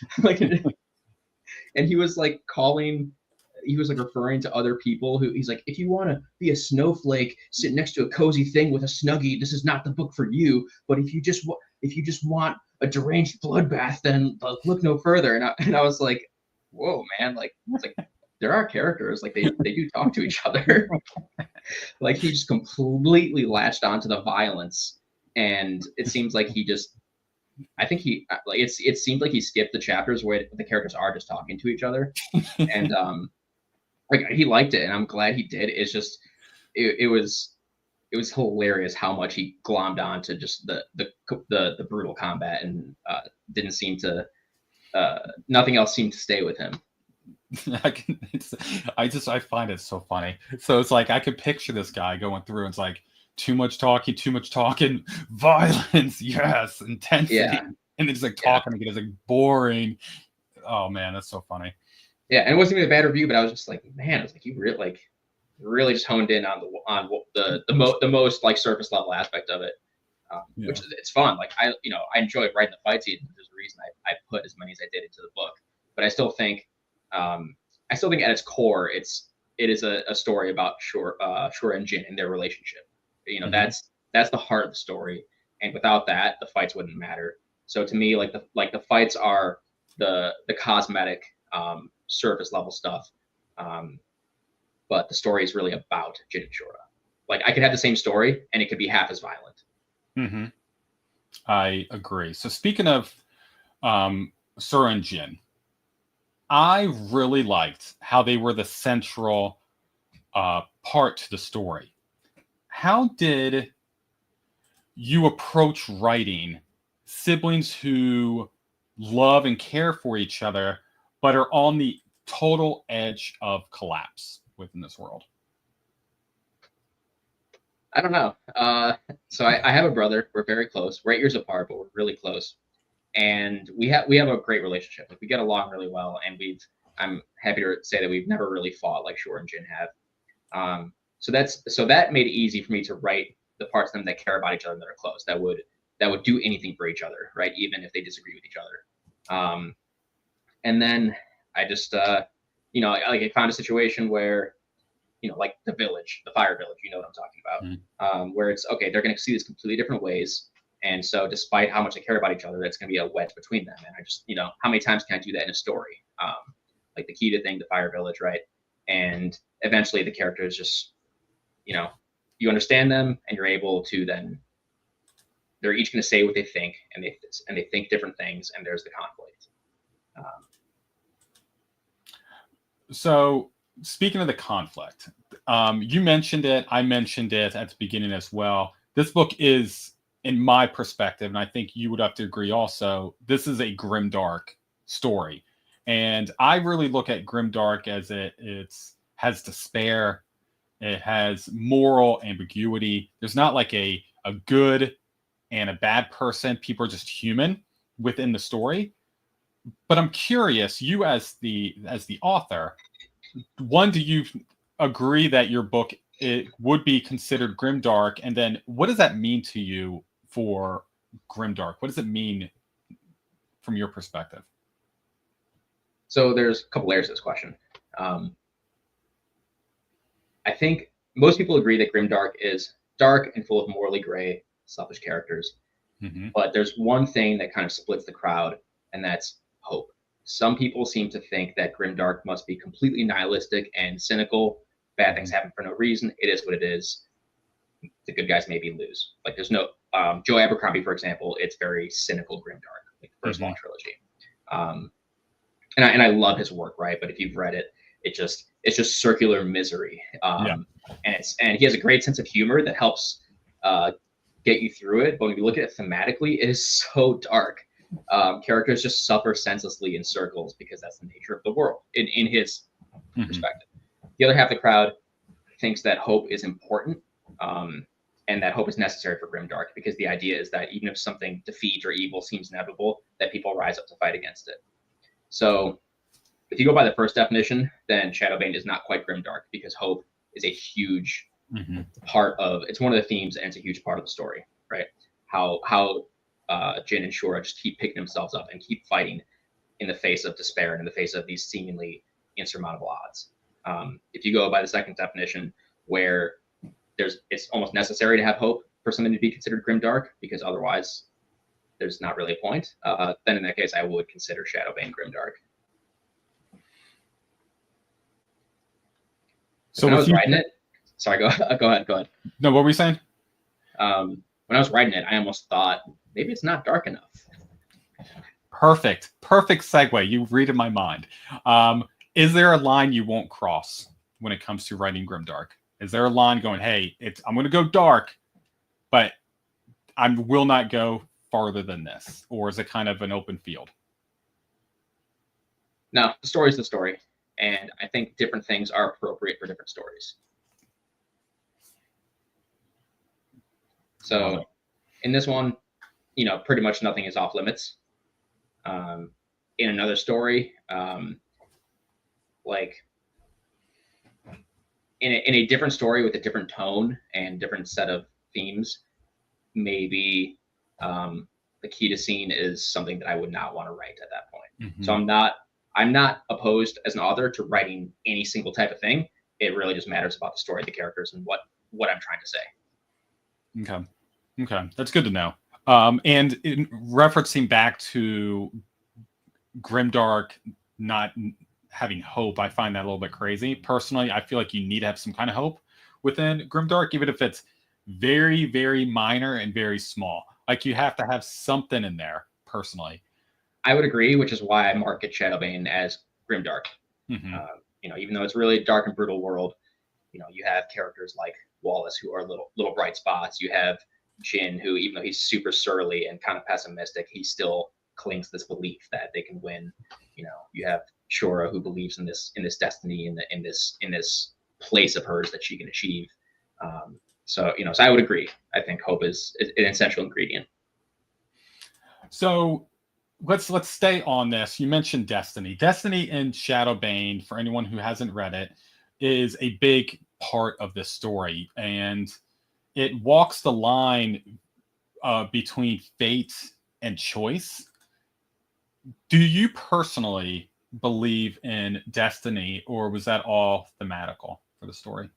And he was like referring to other people who, he's like, "If you want to be a snowflake sitting next to a cozy thing with a Snuggie, this is not the book for you. But if you just want a deranged bloodbath, then look no further." And I was like, whoa, man, like, it's like there are characters, like they do talk to each other. Like, he just completely latched onto the violence, and it seems like it seemed like he skipped the chapters where the characters are just talking to each other. And like, he liked it, and I'm glad he did. It's just it was hilarious how much he glommed on to just the brutal combat, and didn't seem to nothing else seemed to stay with him. I find it so funny. So it's like I could picture this guy going through, and it's like too much talking, violence, yes, intensity, and it's like talking again. It's like boring. Oh man, that's so funny. Yeah, and it wasn't even a bad review, but I was just like, man, I was like, you really just honed in on the most like surface level aspect of it, which it's fun. Like, I enjoy writing the fight scenes. There's a reason I put as many as I did into the book. But I still think at its core, it is a story about Shura and Jin and their relationship. You know, that's the heart of the story, and without that, the fights wouldn't matter. So to me, the fights are the cosmetic surface level stuff, but the story is really about Jin and Shura. Like, I could have the same story and it could be half as violent. Mm-hmm. I agree. So speaking of Shura and Jin, I really liked how they were the central part to the story. How did you approach writing siblings who love and care for each other, but are on the total edge of collapse within this world? I don't know. So I have a brother. We're very close. We're 8 years apart, but we're really close. And we have a great relationship. Like, we get along really well, and I'm happy to say that we've never really fought like Shura and Jin have. So that made it easy for me to write the parts of them that care about each other and that are close, that would do anything for each other, right? Even if they disagree with each other. And then I just I found a situation where, like the fire village, you know what I'm talking about, where it's okay, they're going to see this completely different ways. And so despite how much they care about each other, that's going to be a wedge between them. And I just, how many times can I do that in a story? Like the key to thing, the fire village, right? And eventually the characters just, you understand them, and you're able to then, they're each going to say what they think, and they think different things, and there's the conflict. So speaking of the conflict, you mentioned it, I mentioned it at the beginning as well. This book is, in my perspective, and I think you would have to agree also, this is a grimdark story. And I really look at grimdark as it has despair, it has moral ambiguity. There's not like a good and a bad person. People are just human within the story. But I'm curious, you as the author, one, do you agree that your book, it would be considered grimdark? And then what does that mean to you for grimdark? What does it mean from your perspective? So there's a couple layers to this question. I think most people agree that grimdark is dark and full of morally gray, selfish characters. But there's one thing that kind of splits the crowd, and that's hope. Some people seem to think that grimdark must be completely nihilistic and cynical. Bad things happen for no reason. It is what it is. The good guys maybe lose. Like, there's no Joe Abercrombie, for example. It's very cynical grimdark, like the first long trilogy. And I love his work, right? But if you've read it, it's just circular misery. And he has a great sense of humor that helps get you through it. But when you look at it thematically, it is so dark. Characters just suffer senselessly in circles because that's the nature of the world in his perspective. The other half of the crowd thinks that hope is important, and that hope is necessary for grimdark, because the idea is that even if something, defeat or evil, seems inevitable, that people rise up to fight against it. So if you go by the first definition, then ShadowBane is not quite grimdark, because hope is a huge part of, it's one of the themes, and it's a huge part of the story, right? How Jin and Shura just keep picking themselves up and keep fighting in the face of despair and in the face of these seemingly insurmountable odds. If you go by the second definition, where it's almost necessary to have hope for something to be considered grimdark, because otherwise there's not really a point, then in that case I would consider ShadowBane grimdark. So when I was writing it, sorry, go ahead. No, what were we saying? When I was writing it, I almost thought maybe it's not dark enough. Perfect segue. You read in my mind. Is there a line you won't cross when it comes to writing grimdark? Is there a line going, hey, I'm going to go dark, but I will not go farther than this? Or is it kind of an open field? No, the story's the story. And I think different things are appropriate for different stories. So in this one, pretty much nothing is off limits. In another story, like in a different story with a different tone and different set of themes, maybe the key to scene is something that I would not want to write at that point. Mm-hmm. So I'm not opposed as an author to writing any single type of thing. It really just matters about the story, the characters, and what I'm trying to say. Okay, that's good to know. And in referencing back to grimdark not having hope, I find that a little bit crazy. Personally, I feel like you need to have some kind of hope within grimdark, even if it's very, very minor and very small. Like you have to have something in there. Personally, I would agree, which is why I market ShadowBane as grimdark. Mm-hmm. Even though it's really a dark and brutal world, you have characters like Wallace who are little bright spots. You have Jin, who, even though he's super surly and kind of pessimistic, he still clings to this belief that they can win. You have Shura, who believes in this destiny, in this place of hers that she can achieve. So I would agree. I think hope is an essential ingredient. So let's stay on this. You mentioned Destiny. Destiny in ShadowBane, for anyone who hasn't read it, is a big part of this story, and it walks the line between fate and choice. Do you personally believe in destiny, or was that all thematical for the story?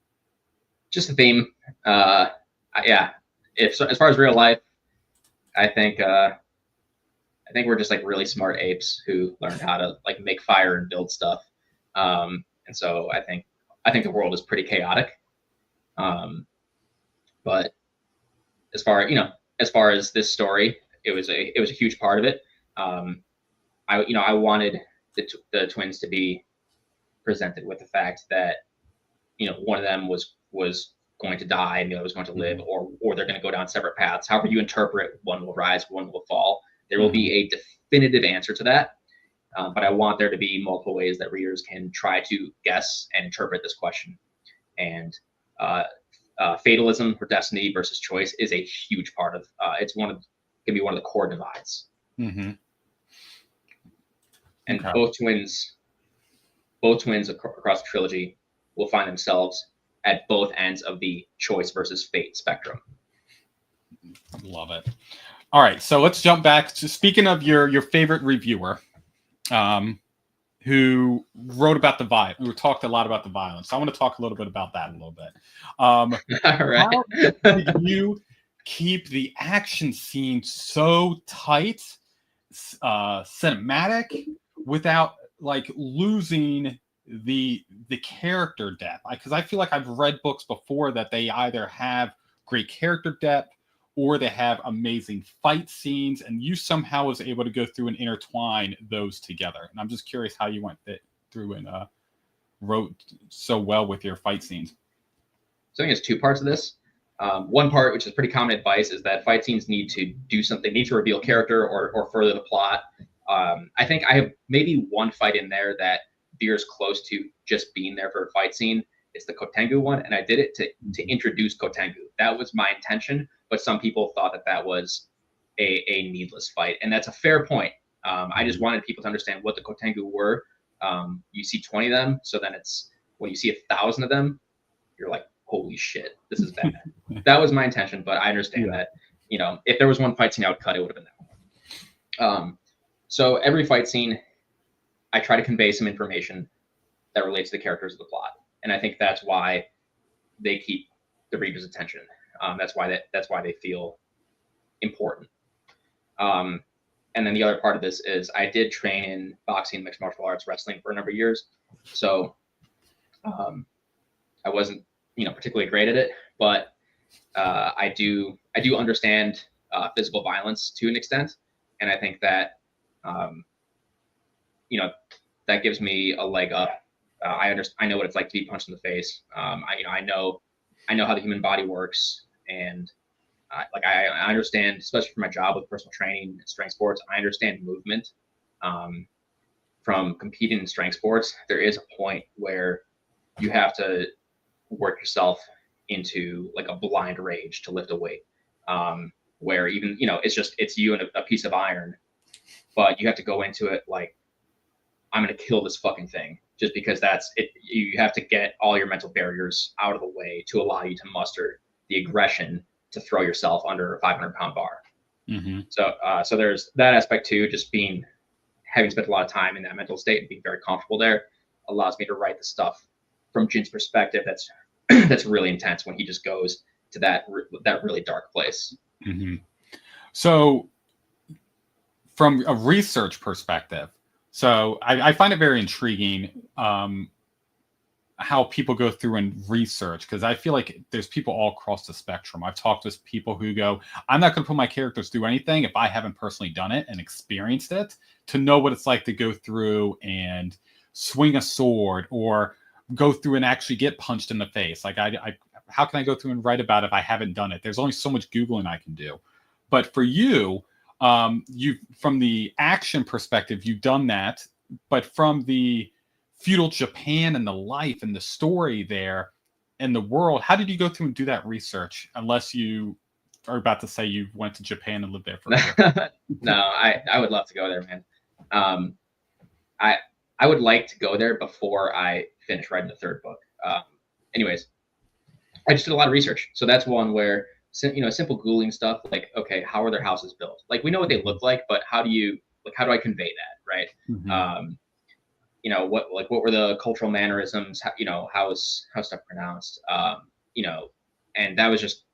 Just the theme. Yeah. As far as real life, I think we're just like really smart apes who learned how to like make fire and build stuff. And so I think the world is pretty chaotic. But as far as this story, it was a huge part of it. I wanted the twins to be presented with the fact that one of them was going to die and the other was going to live, or they're going to go down separate paths. However you interpret, one will rise, one will fall. There will be a definitive answer to that, but I want there to be multiple ways that readers can try to guess and interpret this question. And fatalism or destiny versus choice is a huge part of. It's going to be one of the core divides. Mm-hmm. And okay. both twins across the trilogy will find themselves at both ends of the choice versus fate spectrum. Love it. All right, so let's jump back to, speaking of your favorite reviewer, who wrote about the violence, who talked a lot about the violence. I want to talk a little bit about that a little bit. All right. How did you keep the action scene so tight, cinematic, without like losing the character depth? Because I feel like I've read books before that they either have great character depth or they have amazing fight scenes, and you somehow was able to go through and intertwine those together. And I'm just curious how you went through and wrote so well with your fight scenes. So I think it's two parts of this. One part, which is pretty common advice, is that fight scenes need to do something, need to reveal character or further the plot. I think I have maybe one fight in there that veers close to just being there for a fight scene. It's the Kotengu one, and I did it to introduce Kotengu. That was my intention, but some people thought that was a needless fight, and that's a fair point. I just wanted people to understand what the Kotengu were. You see 20 of them, so then it's when you see 1,000 of them, you're like, holy shit, this is bad. That was my intention, but I understand that, if there was one fight scene I would cut, it would have been that one. So every fight scene, I try to convey some information that relates to the characters of the plot. And I think that's why they keep the reader's attention. That's why they feel important. And then the other part of this is I did train in boxing, mixed martial arts, wrestling for a number of years. So I wasn't, particularly great at it, but I do understand physical violence to an extent. And I think that, that gives me a leg up. I know what it's like to be punched in the face. I know how the human body works, and I understand, especially for my job with personal training and strength sports, I understand movement. From competing in strength sports, there is a point where you have to work yourself into like a blind rage to lift a weight, where even it's you and a piece of iron, but you have to go into it like, I'm going to kill this fucking thing, just because that's it. You have to get all your mental barriers out of the way to allow you to muster the aggression to throw yourself under a 500-pound bar. Mm-hmm. So there's that aspect too. Just having spent a lot of time in that mental state and being very comfortable there allows me to write the stuff from Jin's perspective. That's really intense when he just goes to that really dark place. Mm-hmm. So, from a research perspective, so I find it very intriguing how people go through and research, because I feel like there's people all across the spectrum. I've talked with people who go, I'm not going to put my characters through anything if I haven't personally done it and experienced it to know what it's like to go through and swing a sword or go through and actually get punched in the face. Like, how can I go through and write about it if I haven't done it? There's only so much Googling I can do. But for you, from the action perspective, you've done that, but from the feudal Japan and the life and the story there and the world, how did you go through and do that research? Unless you are about to say you went to Japan and lived there for a year. No, I would love to go there, man. I would like to go there before I finish writing the third book. Anyways, I just did a lot of research. So that's one where, simple Googling stuff, like, okay, how are their houses built? Like, we know what they look like, but how do I convey that, right? Mm-hmm. What were the cultural mannerisms? How's stuff pronounced? And that was just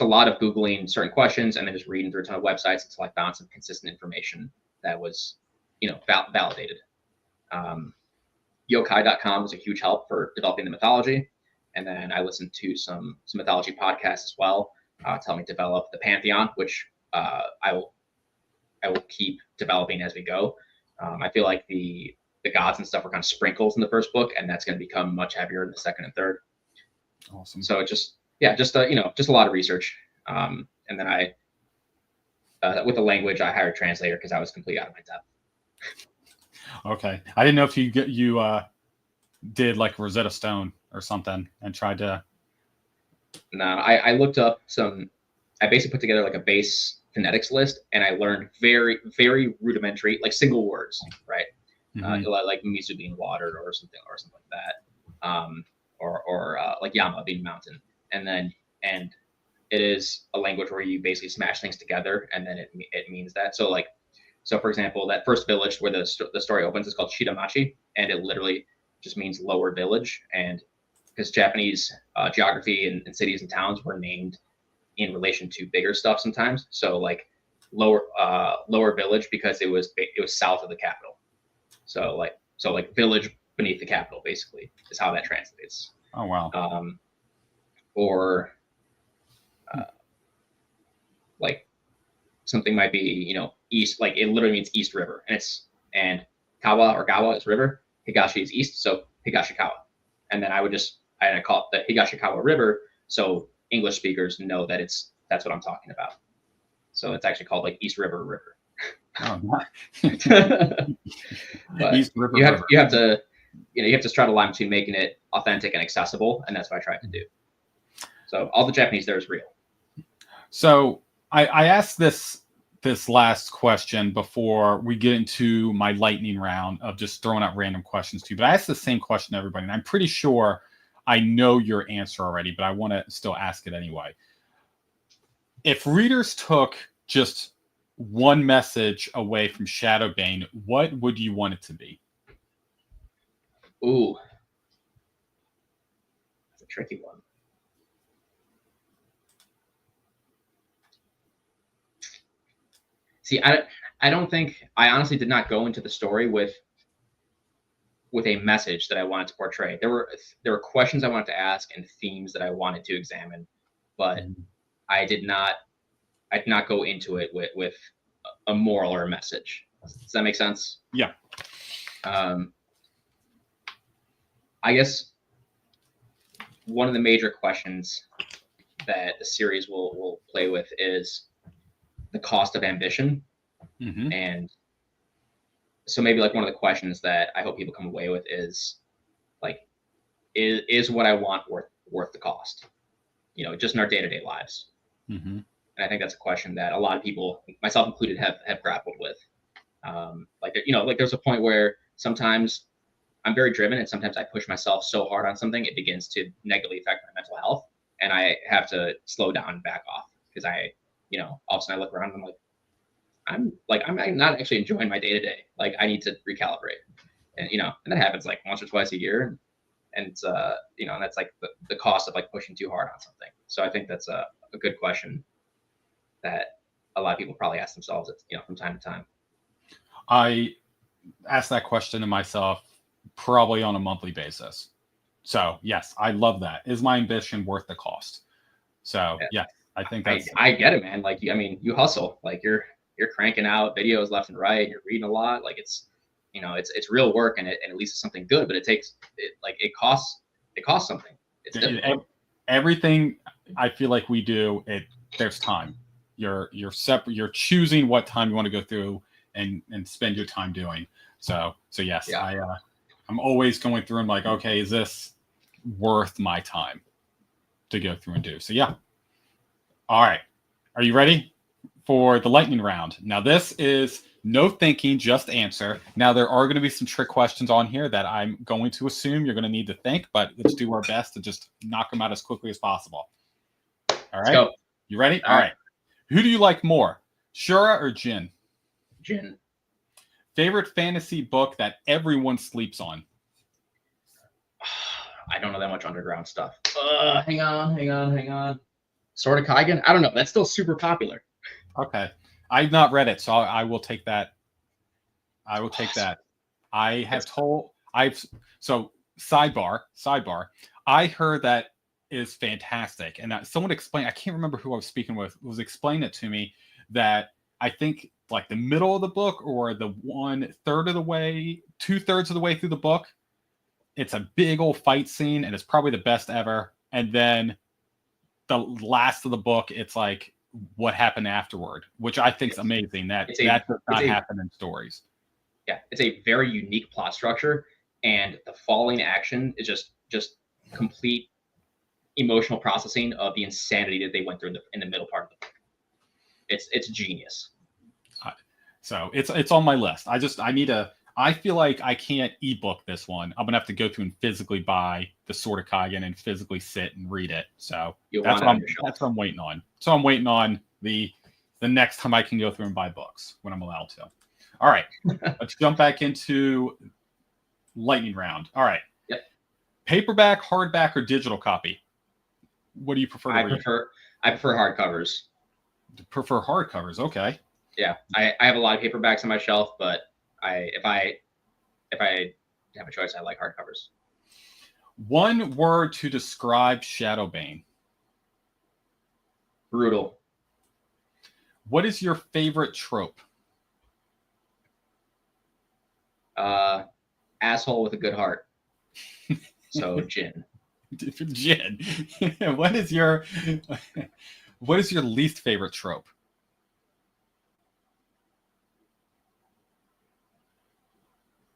a lot of Googling certain questions and then just reading through a ton of websites until I found some consistent information that was, validated. Yokai.com was a huge help for developing the mythology. And then I listened to some mythology podcasts as well, to help me develop the pantheon, which I will keep developing as we go. I feel like the gods and stuff are kind of sprinkles in the first book, and that's going to become much heavier in the second and third. Awesome. So just a lot of research. And then with the language, I hired a translator because I was completely out of my depth. Okay, I didn't know if you did like Rosetta Stone or something and tried to. No, I looked up I basically put together like a base phonetics list, and I learned very, very rudimentary, like single words, right? Mm-hmm. Like Mizu being watered or something like that, or like Yama being mountain, and it is a language where you basically smash things together, and then it means that. So for example, that first village where the story opens is called Shidamachi, and it literally just means lower village, and because Japanese geography and cities and towns were named in relation to bigger stuff sometimes. So like lower village because it was south of the capital. So like village beneath the capital basically is how that translates. Oh wow. Or like something might be east, like it literally means East River, and Kawa or Gawa is river, Higashi is east, so Higashikawa. And then I call it the Higashikawa River, so English speakers know that that's what I'm talking about. So it's actually called like East River. Oh, but East River. You have to straddle the line between making it authentic and accessible, and that's what I tried to do. So all the Japanese there is real. So I asked this last question before we get into my lightning round of just throwing out random questions to you. But I asked the same question to everybody, and I'm pretty sure I know your answer already, but I want to still ask it anyway. If readers took just one message away from ShadowBane, what would you want it to be? Ooh, that's a tricky one. See, I don't think I honestly did not go into the story with a message that I wanted to portray. There were questions I wanted to ask and themes that I wanted to examine, but I did not go into it with a moral or a message. Does that make sense? Yeah. I guess one of the major questions that the series will play with is the cost of ambition. Mm-hmm. And so maybe like one of the questions that I hope people come away with is like, is what I want worth the cost? Just in our day-to-day lives. Mm-hmm. And I think that's a question that a lot of people, myself included, have grappled with. Like there's a point where sometimes I'm very driven, and sometimes I push myself so hard on something it begins to negatively affect my mental health, and I have to slow down and back off because all of a sudden I look around and I'm like, I'm not actually enjoying my day to day. Like I need to recalibrate, and and that happens like once or twice a year, and it's and that's like the cost of like pushing too hard on something. So I think that's a good question that a lot of people probably ask themselves, from time to time. I ask that question to myself probably on a monthly basis. So yes, I love that. Is my ambition worth the cost? So yeah, I think that's. I get it, man. Like you hustle. Like you're cranking out videos left and right. You're reading a lot. Like it's it's real work, and at least it's something good. But it costs something. It's difficult. Everything I feel like we do there's time. You're separate. You're choosing what time you want to go through and spend your time doing. So yes, yeah. I'm always going through and like, okay, is this worth my time to go through and do? So yeah. All right. Are you ready for the lightning round? Now this is no thinking, just answer. Now there are going to be some trick questions on here that I'm going to assume you're going to need to think, but let's do our best to just knock them out as quickly as possible. All right. Let's go. You ready? All right. Who do you like more, Shura or Jin? Jin. Favorite fantasy book that everyone sleeps on? I don't know that much underground stuff. Hang on. Sword of Kaigen? I don't know. That's still super popular. Okay. I've not read it, so I will take that. I will take that. So sidebar. I heard that is fantastic. And someone explained, I can't remember who I was speaking with, was explaining it to me that I think like the middle of the book or the 2/3 of the way through the book, it's a big old fight scene and it's probably the best ever. And then the last of the book, it's like what happened afterward, which I think is amazing. That does not happen in stories. Yeah, it's a very unique plot structure, and the falling action is just complete emotional processing of the insanity that they went through in the middle part of the book. It's genius. So it's on my list. I feel like I can't ebook this one. I'm gonna have to go through and physically buy the Sword of Kaigen and physically sit and read it. So that's what I'm waiting on. So I'm waiting on the next time I can go through and buy books when I'm allowed to. All right, let's jump back into lightning round. All right. Yep. Paperback, hardback, or digital copy? What do you prefer to read? I prefer hardcovers. Prefer hardcovers. Okay. Yeah, I have a lot of paperbacks on my shelf, but if I have a choice, I like hardcovers. One word to describe ShadowBane. Brutal. What is your favorite trope? Asshole with a good heart. So Jin. Jin. What is your least favorite trope?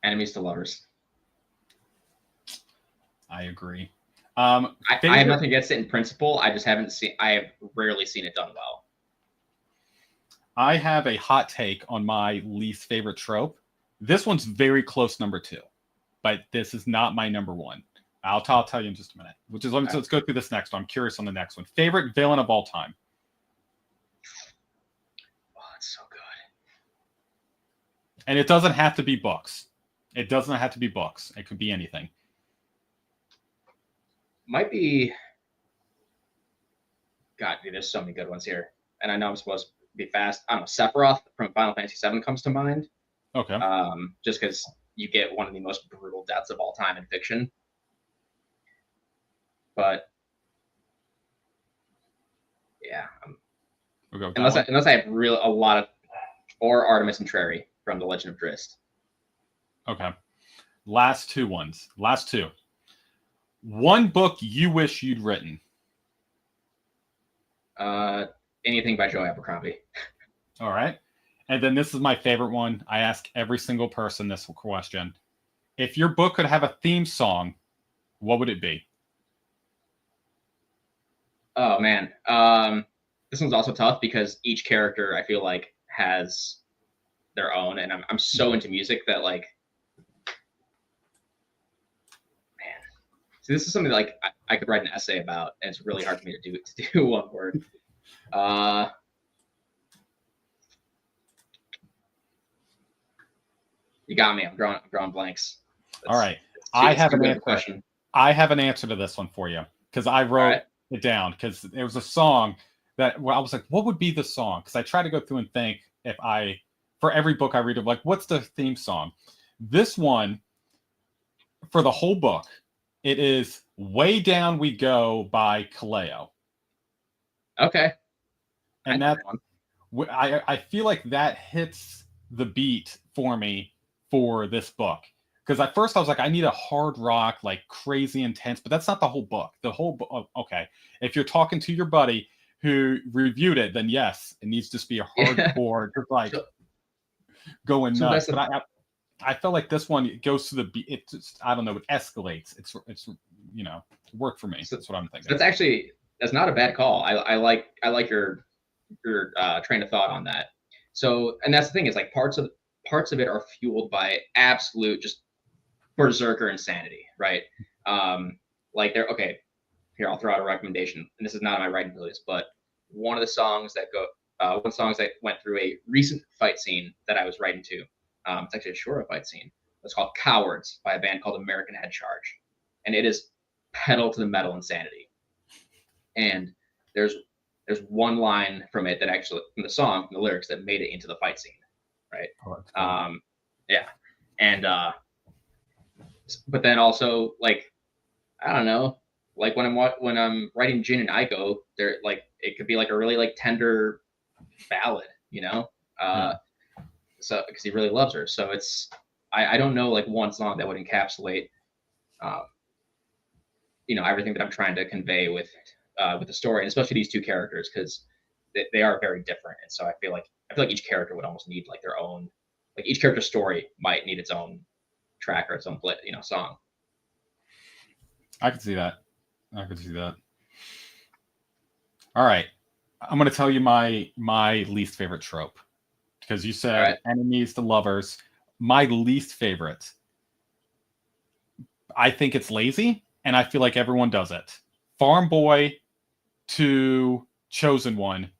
Enemies to lovers. I agree. I have nothing against it in principle. I have rarely seen it done well. I have a hot take on my least favorite trope. This one's very close number 2, but this is not my number 1. I'll tell you in just a minute. Let's go through this next one. I'm curious on the next one. Favorite villain of all time. Oh, it's so good. And it doesn't have to be books. It doesn't have to be books. It could be anything. Might be. God, dude, there's so many good ones here. And I know I'm supposed to be fast. I don't know. Sephiroth from Final Fantasy VII comes to mind. Okay. Just because you get one of the most brutal deaths of all time in fiction. But yeah, we'll go unless I have a lot of, or Artemis and Trary from The Legend of Drizzt. Okay. Last two. One book you wish you'd written. Anything by Joe Abercrombie. All right. And then this is my favorite one. I ask every single person this question. If your book could have a theme song, what would it be? Oh, man. This one's also tough because each character, I feel like, has their own. And I'm so into music that, like, man. So this is something like I could write an essay about, and it's really hard for me to do one word. You got me. I'm drawing blanks. All right. I have an answer. Question. I have an answer to this one for you because I wrote it down because there was a song that I was like, what would be the song? Because I try to go through and think for every book I read, like, what's the theme song? This one, for the whole book, it is Way Down We Go by Kaleo. Okay. And I feel like that hits the beat for me for this book. Because at first I was like, I need a hard rock, like crazy intense, but that's not the whole book. The whole book, okay. If you're talking to your buddy who reviewed it, then yes, it needs to be a hardcore, like going nuts. But I felt like this one, it goes to the beat. It just, I don't know, it escalates. It's worked for me. So, that's what I'm thinking. That's not a bad call. I like your train of thought on that. So, and that's the thing is like parts of it are fueled by absolute just berserker insanity, right? Like here, I'll throw out a recommendation, and this is not on my writing list, but one of the songs that went through a recent fight scene that I was writing to. It's actually a shorter fight scene. It's called Cowards by a band called American Head Charge, and it is pedal to the metal insanity. And there's one line from it that actually, from the song, from the lyrics, that made it into the fight scene, right? Oh, cool. Yeah, and but then also, like, I don't know, like when I'm writing Jin and Aiko, they're like, it could be like a really like tender ballad, so because he really loves her. So it's I don't know like one song that would encapsulate everything that I'm trying to convey with the story, and especially these two characters, because they are very different. And so I feel like each character would almost need like their own, like each character's story might need its own track or its own song. I could see that. All right, I'm going to tell you my least favorite trope, because you said enemies to lovers. My least favorite, I think it's lazy, and I feel like everyone does it. Farm boy to chosen one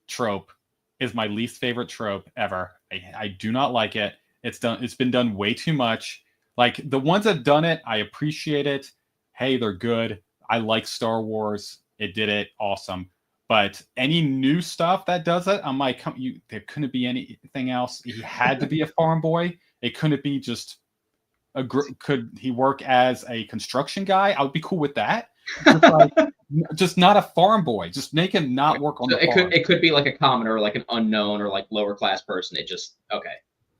trope is my least favorite trope ever. I do not like it. It's been done way too much. Like the ones that have done it, I appreciate it. Hey, they're good. I like Star Wars. It did it. Awesome. But any new stuff that does it, I'm like, there couldn't be anything else. He had to be a farm boy. It couldn't be just could he work as a construction guy? I would be cool with that. Just not a farm boy. Just make him not work on the farm. It could be like a commoner or like an unknown or like lower class person. It just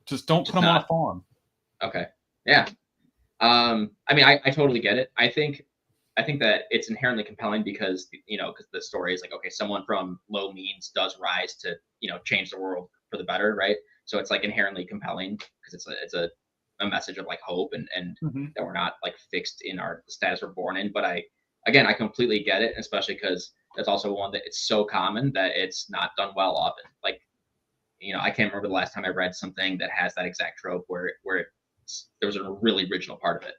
Just don't put him on a farm. Okay. Yeah. I mean, I totally get it. I think that it's inherently compelling because the story is like, okay, someone from low means does rise to change the world for the better, right? So it's like inherently compelling because it's a message of like hope and that we're not like fixed in our status we're born in. But I completely get it, especially because that's also one that it's so common that it's not done well often. Like, I can't remember the last time I read something that has that exact trope where there was a really original part of it.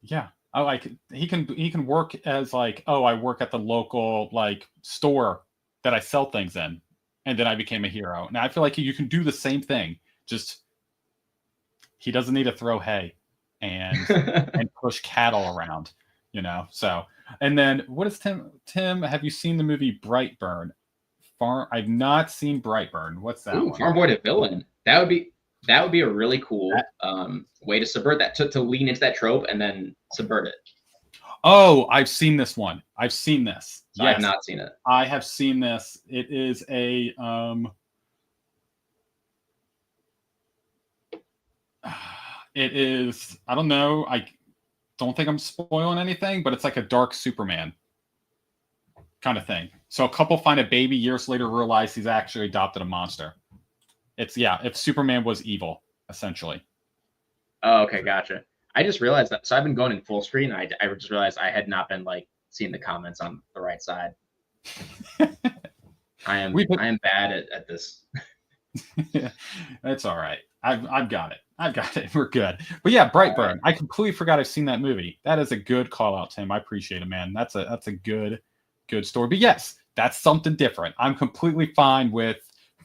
Yeah. I like he can work as like, oh, I work at the local like store that I sell things in, and then I became a hero. And I feel like you can do the same thing. Just he doesn't need to throw hay and push cattle around, So, and then what is Tim? Have you seen the movie Brightburn? I've not seen Brightburn. What's that? Ooh, Farm Boy to Villain. That would be a really cool way to subvert that, to lean into that trope and then subvert it. Oh, I've seen this one. I've seen this. Yes. I have not seen it. I have seen this. It is a it is, I don't know. I don't think I'm spoiling anything, but it's like a dark Superman kind of thing. So a couple find a baby, years later realize he's actually adopted a monster. It's if Superman was evil, essentially. Oh, okay, gotcha. I just realized that. So I've been going in full screen. I just realized I had not been like seeing the comments on the right side. I am bad at this. It's all right. I've got it. We're good. But yeah, Brightburn. Right. I completely forgot I've seen that movie. That is a good call out, Tim. I appreciate it, man. That's a good story. But yes, that's something different. I'm completely fine with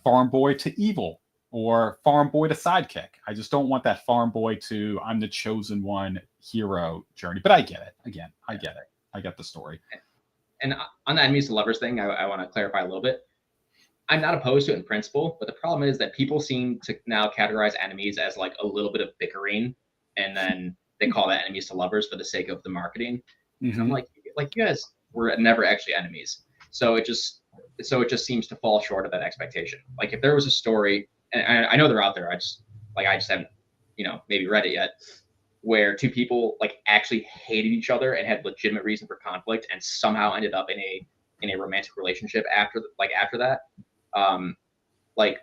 farm boy to evil. or farm boy to sidekick. I just don't want that farm boy to I'm the chosen one hero journey. But I get it. Again, I get it. I get the story. And on the enemies to lovers thing, I want to clarify a little bit. I'm not opposed to it in principle, but the problem is that people seem to now categorize enemies as like a little bit of bickering, and then they call that enemies to lovers for the sake of the marketing. And I'm like you guys were never actually enemies. So it just seems to fall short of that expectation. Like if there was a story, and I know they're out there, I just haven't, maybe read it yet, where two people like actually hated each other and had legitimate reason for conflict, and somehow ended up in a romantic relationship after that. Like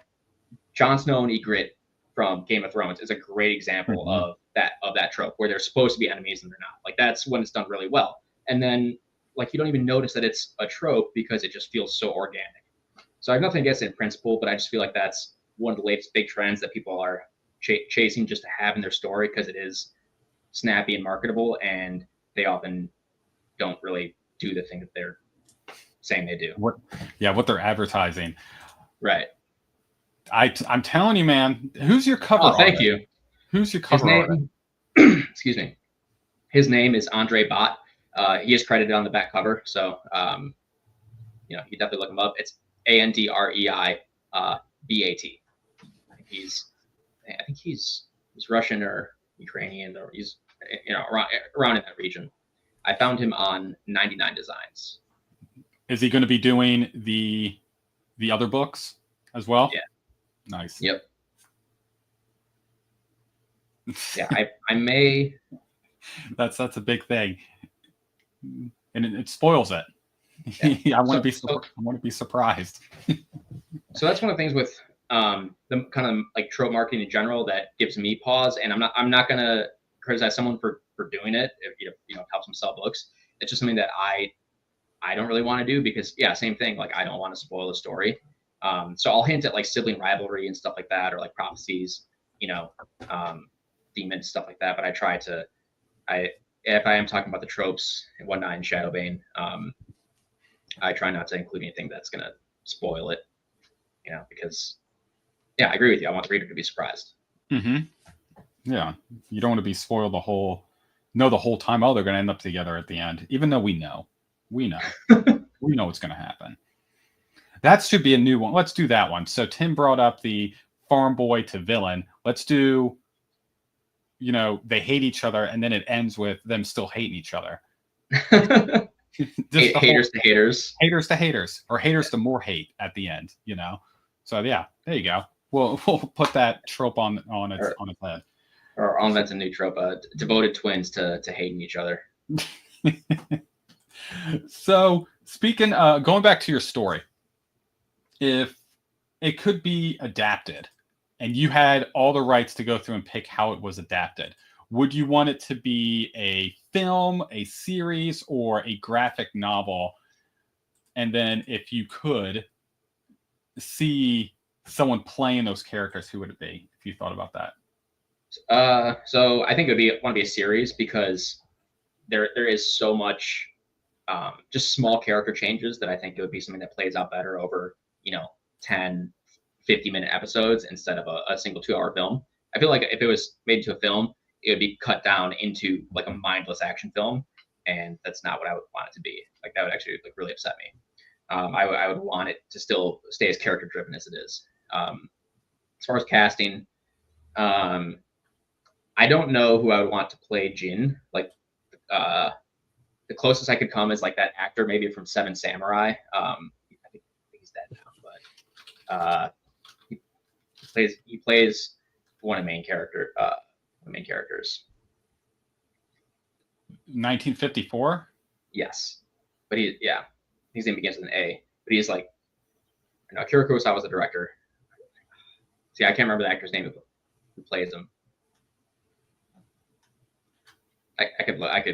Jon Snow and Ygritte from Game of Thrones is a great example of that trope where they're supposed to be enemies and they're not. Like that's when it's done really well. And then like you don't even notice that it's a trope because it just feels so organic. So I have nothing against it in principle, but I just feel like that's one of the latest big trends that people are chasing just to have in their story because it is snappy and marketable, and they often don't really do the thing that they're saying they do. What they're advertising. Right. I'm telling you, man. Who's your cover? Oh, thank you. Who's your cover? Excuse me. His name is Andre Bott. He is credited on the back cover, so you definitely look him up. It's ANDREI BAT. I think he's Russian or Ukrainian, or he's around in that region. I found him on 99 Designs. Is he going to be doing the other books as well? Yeah. Nice. Yep. Yeah, I may. That's a big thing, and it spoils it. Yeah. I want to be surprised. So that's one of the things with the kind of like trope marketing in general that gives me pause, and I'm not gonna criticize someone for doing it if it helps them sell books. It's just something that I don't really want to do because same thing, like I don't want to spoil the story. So I'll hint at like sibling rivalry and stuff like that, or like prophecies, demons, stuff like that. But I try to, if I am talking about the tropes and whatnot in ShadowBane, I try not to include anything that's gonna spoil it, because I agree with you. I want the reader to be surprised. Yeah, you don't want to be spoiled the whole time. Oh, they're going to end up together at the end, even though we know we know what's going to happen. That should be a new one. Let's do that one. So Tim brought up the farm boy to villain. Let's do, they hate each other and then it ends with them still hating each other. Haters to haters. Haters to haters, or haters to more hate at the end, So yeah, there you go. We'll put that trope on its head. Or I'll invent a new trope, devoted twins to hating each other. So speaking, going back to your story, if it could be adapted and you had all the rights to go through and pick how it was adapted, would you want it to be a film, a series, or a graphic novel? And then if you could see someone playing those characters, who would it be if you thought about that? So I think it would want to be a series because there is so much just small character changes that I think it would be something that plays out better over 10, 50-minute episodes instead of a single 2-hour film. I feel like if it was made into a film, it would be cut down into like a mindless action film, and that's not what I would want it to be. Like that would actually like really upset me. I would want it to still stay as character driven as it is. As far as casting, I don't know who I would want to play Jin. Like the closest I could come is like that actor maybe from Seven Samurai. I think he's dead now, but he plays one of the main characters. 1954. Yes, but his name begins with an A. But he's like, Akira Kurosawa was the director. See, I can't remember the actor's name who plays him. I could look up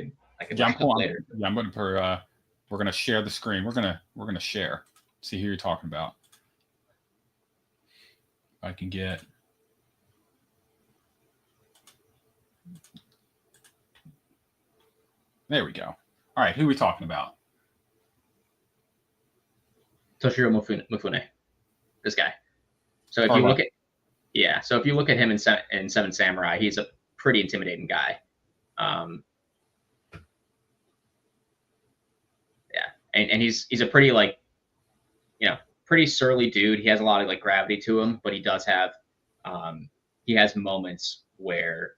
later. Yeah, I'm going to we're going to share the screen. We're going to share. See who you're talking about. If I can get. There we go. All right, who are we talking about? Toshiro Mifune. This guy. So if you look at Yeah. So if you look at him in Seven Samurai, he's a pretty intimidating guy. Yeah, and he's a pretty like, pretty surly dude. He has a lot of like gravity to him, but he does have he has moments where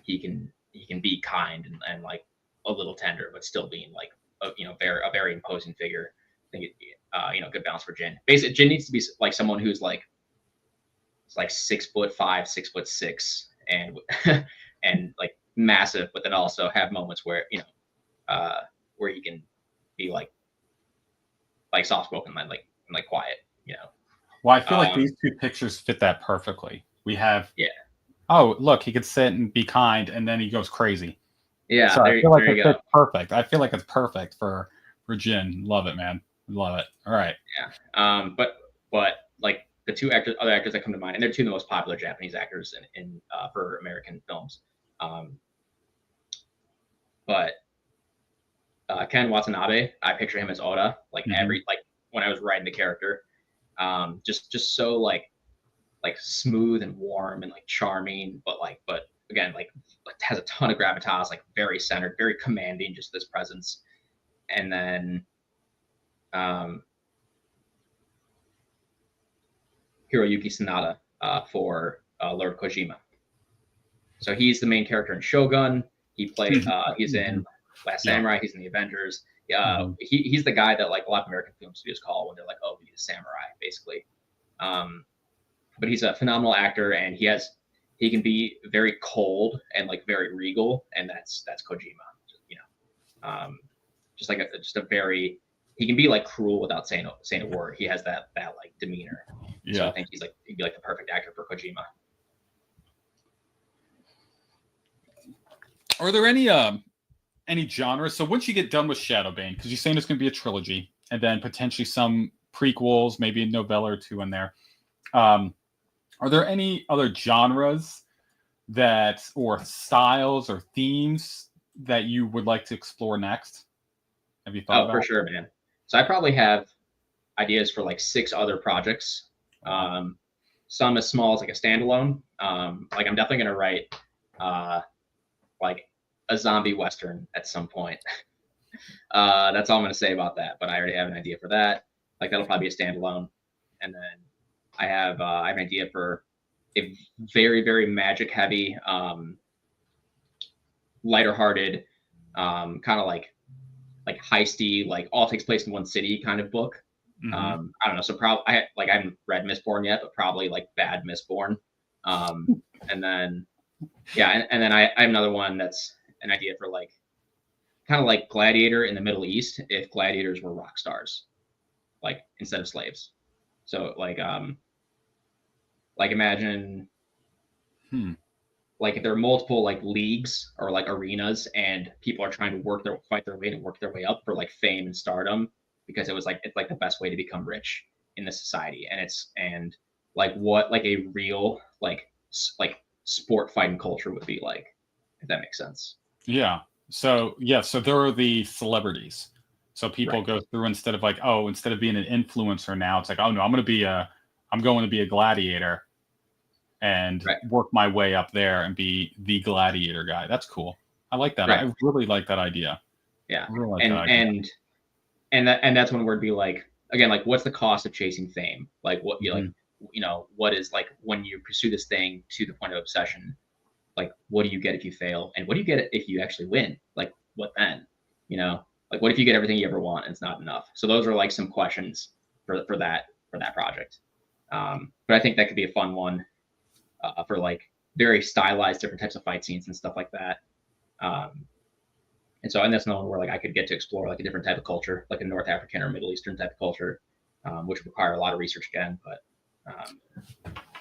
he can be kind and like a little tender, but still being like a very imposing figure. I think good balance for Jin. Basically, Jin needs to be like someone who's like 6'5", 6'6", and and like massive, but then also have moments where where he can be like soft spoken and like quiet. Well, I feel like these two pictures fit that perfectly. We have oh, look, he could sit and be kind, and then he goes crazy. Yeah, so I feel like it fits perfect. I feel like it's perfect for Jin. Love it, man. Love it. All right. Yeah. But like the other actors that come to mind, and they're two of the most popular Japanese actors in for American films. But Ken Watanabe, I picture him as Oda. Like when I was writing the character, just so like smooth and warm and like charming, but again like has a ton of gravitas, like very centered, very commanding, just this presence. And then Hiroyuki Sanada for Lord Kojima. So he's the main character in Shogun. He played he's in Last Samurai, he's in the Avengers. He's the guy that like a lot of American film studios call when they're like, oh, he's a samurai, basically. But he's a phenomenal actor, and he can be very cold and like very regal, and that's Kojima. Just a very, he can be like cruel without saying a word. He has that like demeanor. Yeah. So I think he'd be like the perfect actor for Kojima. Are there any genres? So once you get done with ShadowBane, because you're saying it's going to be a trilogy, and then potentially some prequels, maybe a novella or two in there. Are there any other genres or styles or themes that you would like to explore next? Have you thought about for sure, man. So I probably have ideas for like 6 other projects. Some as small as like a standalone. Like I'm definitely going to write like a zombie Western at some point. That's all I'm going to say about that. But I already have an idea for that. Like that'll probably be a standalone. And then I have an idea for a very, very magic heavy, lighter hearted, kind of like heisty, like all takes place in one city kind of book. I don't know. So probably I haven't read Mistborn yet, but probably like Bad Mistborn. And then and then I have another one that's an idea for like kind of like Gladiator in the Middle East if gladiators were rock stars, like instead of slaves. So like imagine like if there are multiple like leagues or like arenas and people are trying to fight their way to work their way up for like fame and stardom, because it's like the best way to become rich in this society. And like what like a real like sport fighting culture would be like, if that makes sense. Yeah. So there are the celebrities. So people go through instead of being an influencer now, it's like, oh no, I'm going to be a gladiator and work my way up there and be the gladiator guy. That's cool. I like that. I really like that idea. Yeah. And that's when we'd be like, again, like what's the cost of chasing fame? Like what what is like when you pursue this thing to the point of obsession, like what do you get if you fail? And what do you get if you actually win? Like what then? Like what if you get everything you ever want and it's not enough? So those are like some questions for that project. But I think that could be a fun one for like very stylized different types of fight scenes and stuff like that. And that's another one where like I could get to explore like a different type of culture, like a North African or Middle Eastern type of culture, which would require a lot of research again. But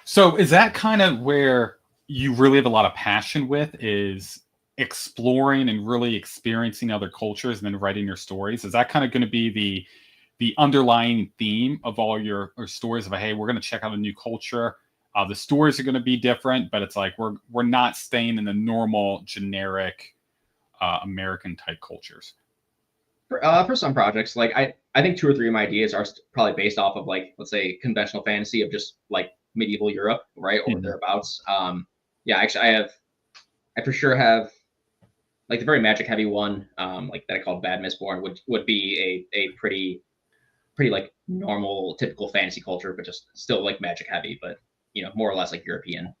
so is that kind of where you really have a lot of passion with, is exploring and really experiencing other cultures and then writing your stories? Is that kind of going to be the underlying theme of all your stories of, hey, we're going to check out a new culture? The stories are going to be different, but it's like we're not staying in the normal generic American type cultures. For some projects, like I think 2 or 3 of my ideas are probably based off of like, let's say, conventional fantasy of just like medieval Europe, right, or Mhm. thereabouts. Yeah, actually, I for sure have like the very magic heavy one, like that I called Bad Mistborn would be a pretty like normal typical fantasy culture, but just still like magic heavy, but more or less like European,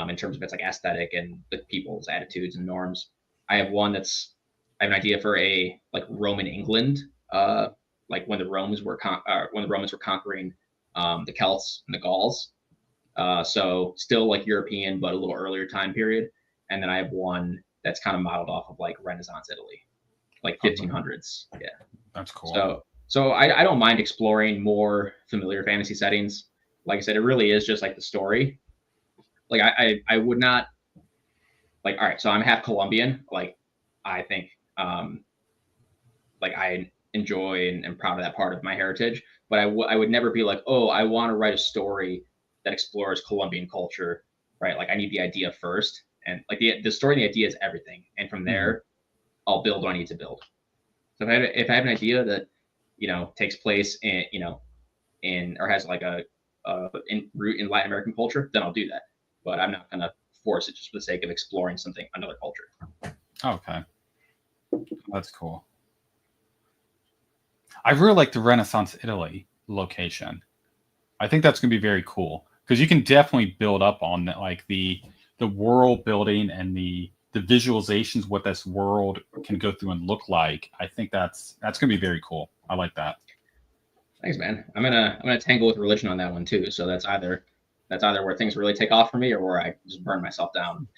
in terms of its like aesthetic and the people's attitudes and norms. I have one that's I have an idea for a like Roman England, like when the Romans were conquering the Celts and the Gauls. So still like European, but a little earlier time period. And then I have one that's kind of modeled off of like Renaissance Italy, like Okay. 1500s. Yeah. That's cool. So I don't mind exploring more familiar fantasy settings. Like I said, it really is just like the story. Like I would not like, all right, so I'm half Colombian. Like I think like I enjoy and am proud of that part of my heritage, but I would never be like, oh, I want to write a story that explores Colombian culture, right? Like I need the idea first, and like the story and the idea is everything, and from there I'll build what I need to build. So if I have an idea that takes place in or has like a root in Latin American culture, then I'll do that. But I'm not gonna force it just for the sake of exploring another culture. Okay, that's cool. I really like the Renaissance Italy location. I think that's going to be very cool because you can definitely build up on that, like the world building and the visualizations, what this world can go through and look like. I think that's going to be very cool. I like that. Thanks, man. I'm gonna tangle with religion on that one too. So that's either where things really take off for me or where I just burn myself down.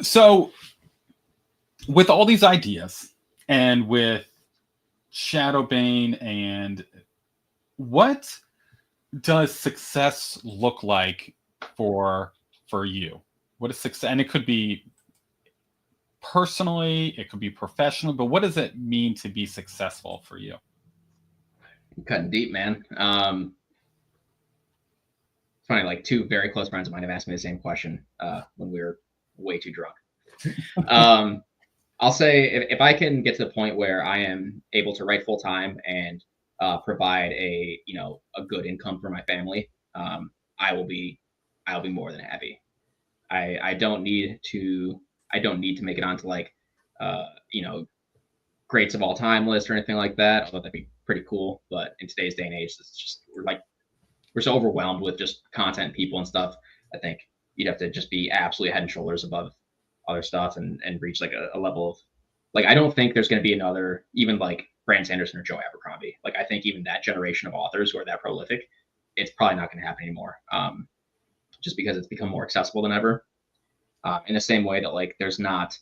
So with all these ideas and with ShadowBane, and what does success look like for you? What is success? And it could be personally, it could be professionally, but what does it mean to be successful for you? I'm cutting deep, man. It's funny, like two very close friends of mine have asked me the same question when we were way too drunk. I'll say if I can get to the point where I am able to write full time and provide a good income for my family, I will be more than happy. I don't need to make it onto like greats of all time list or anything like that. Although that'd be pretty cool, but in today's day and age, it's just we're so overwhelmed with just content, people, and stuff. I think you'd have to just be absolutely head and shoulders above other stuff and reach like a level of like I don't think there's going to be another even like Brandon Sanderson or Joe Abercrombie. Like I think even that generation of authors who are that prolific, it's probably not going to happen anymore. Just because it's become more accessible than ever. In the same way that like there's not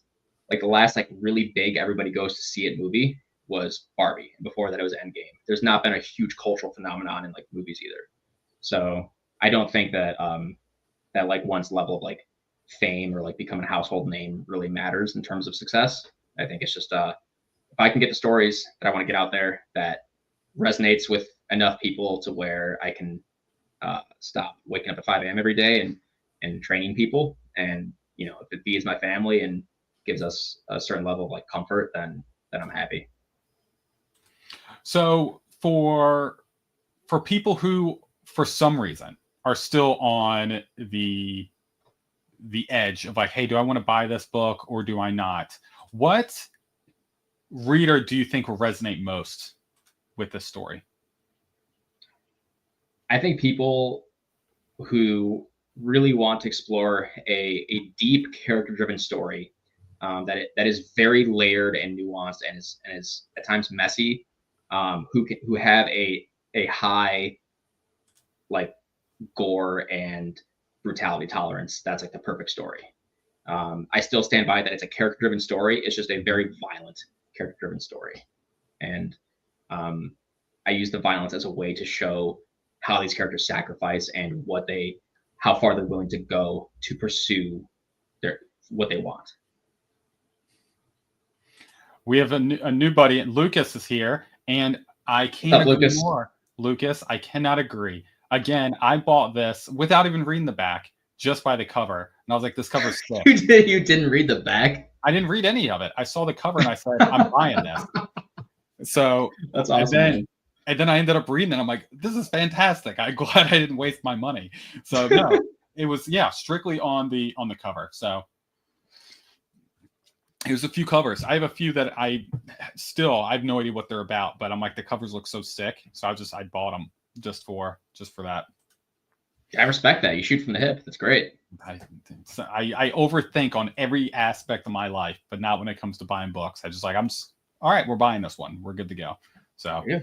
like the last like really big everybody goes to see it movie was Barbie. And before that it was Endgame. There's not been a huge cultural phenomenon in like movies either. So I don't think that that like one's level of like fame or like becoming a household name really matters in terms of success. I think it's just if I can get the stories that I want to get out there that resonates with enough people to where I can stop waking up at 5 a.m. every day and training people, and if it feeds my family and gives us a certain level of like comfort, then I'm happy. So for people who for some reason are still on the edge of like, hey, do I want to buy this book or do I not? What reader do you think will resonate most with this story? I think people who really want to explore a deep character-driven story that is very layered and nuanced and is at times messy, who have a high like gore and brutality tolerance. That's like the perfect story. I still stand by that it's a character-driven story. It's just a very violent character-driven story, and I use the violence as a way to show how these characters sacrifice and how far they're willing to go to pursue what they want. We have a new buddy. Lucas is here, and I can't agree more. Lucas, I cannot agree. Again, I bought this without even reading the back, just by the cover, and I was like, "This cover's sick." You didn't read the back? I didn't read any of it. I saw the cover and I said, "I'm buying this." So that's awesome. And then I ended up reading it. I'm like, this is fantastic. I'm glad I didn't waste my money. So no, it was strictly on the cover. So here's a few covers. I have a few that I have no idea what they're about, but I'm like, the covers look so sick. So I bought them just for that. I respect that. You shoot from the hip. That's great. I overthink on every aspect of my life, but not when it comes to buying books. All right, we're buying this one. We're good to go. So, yeah.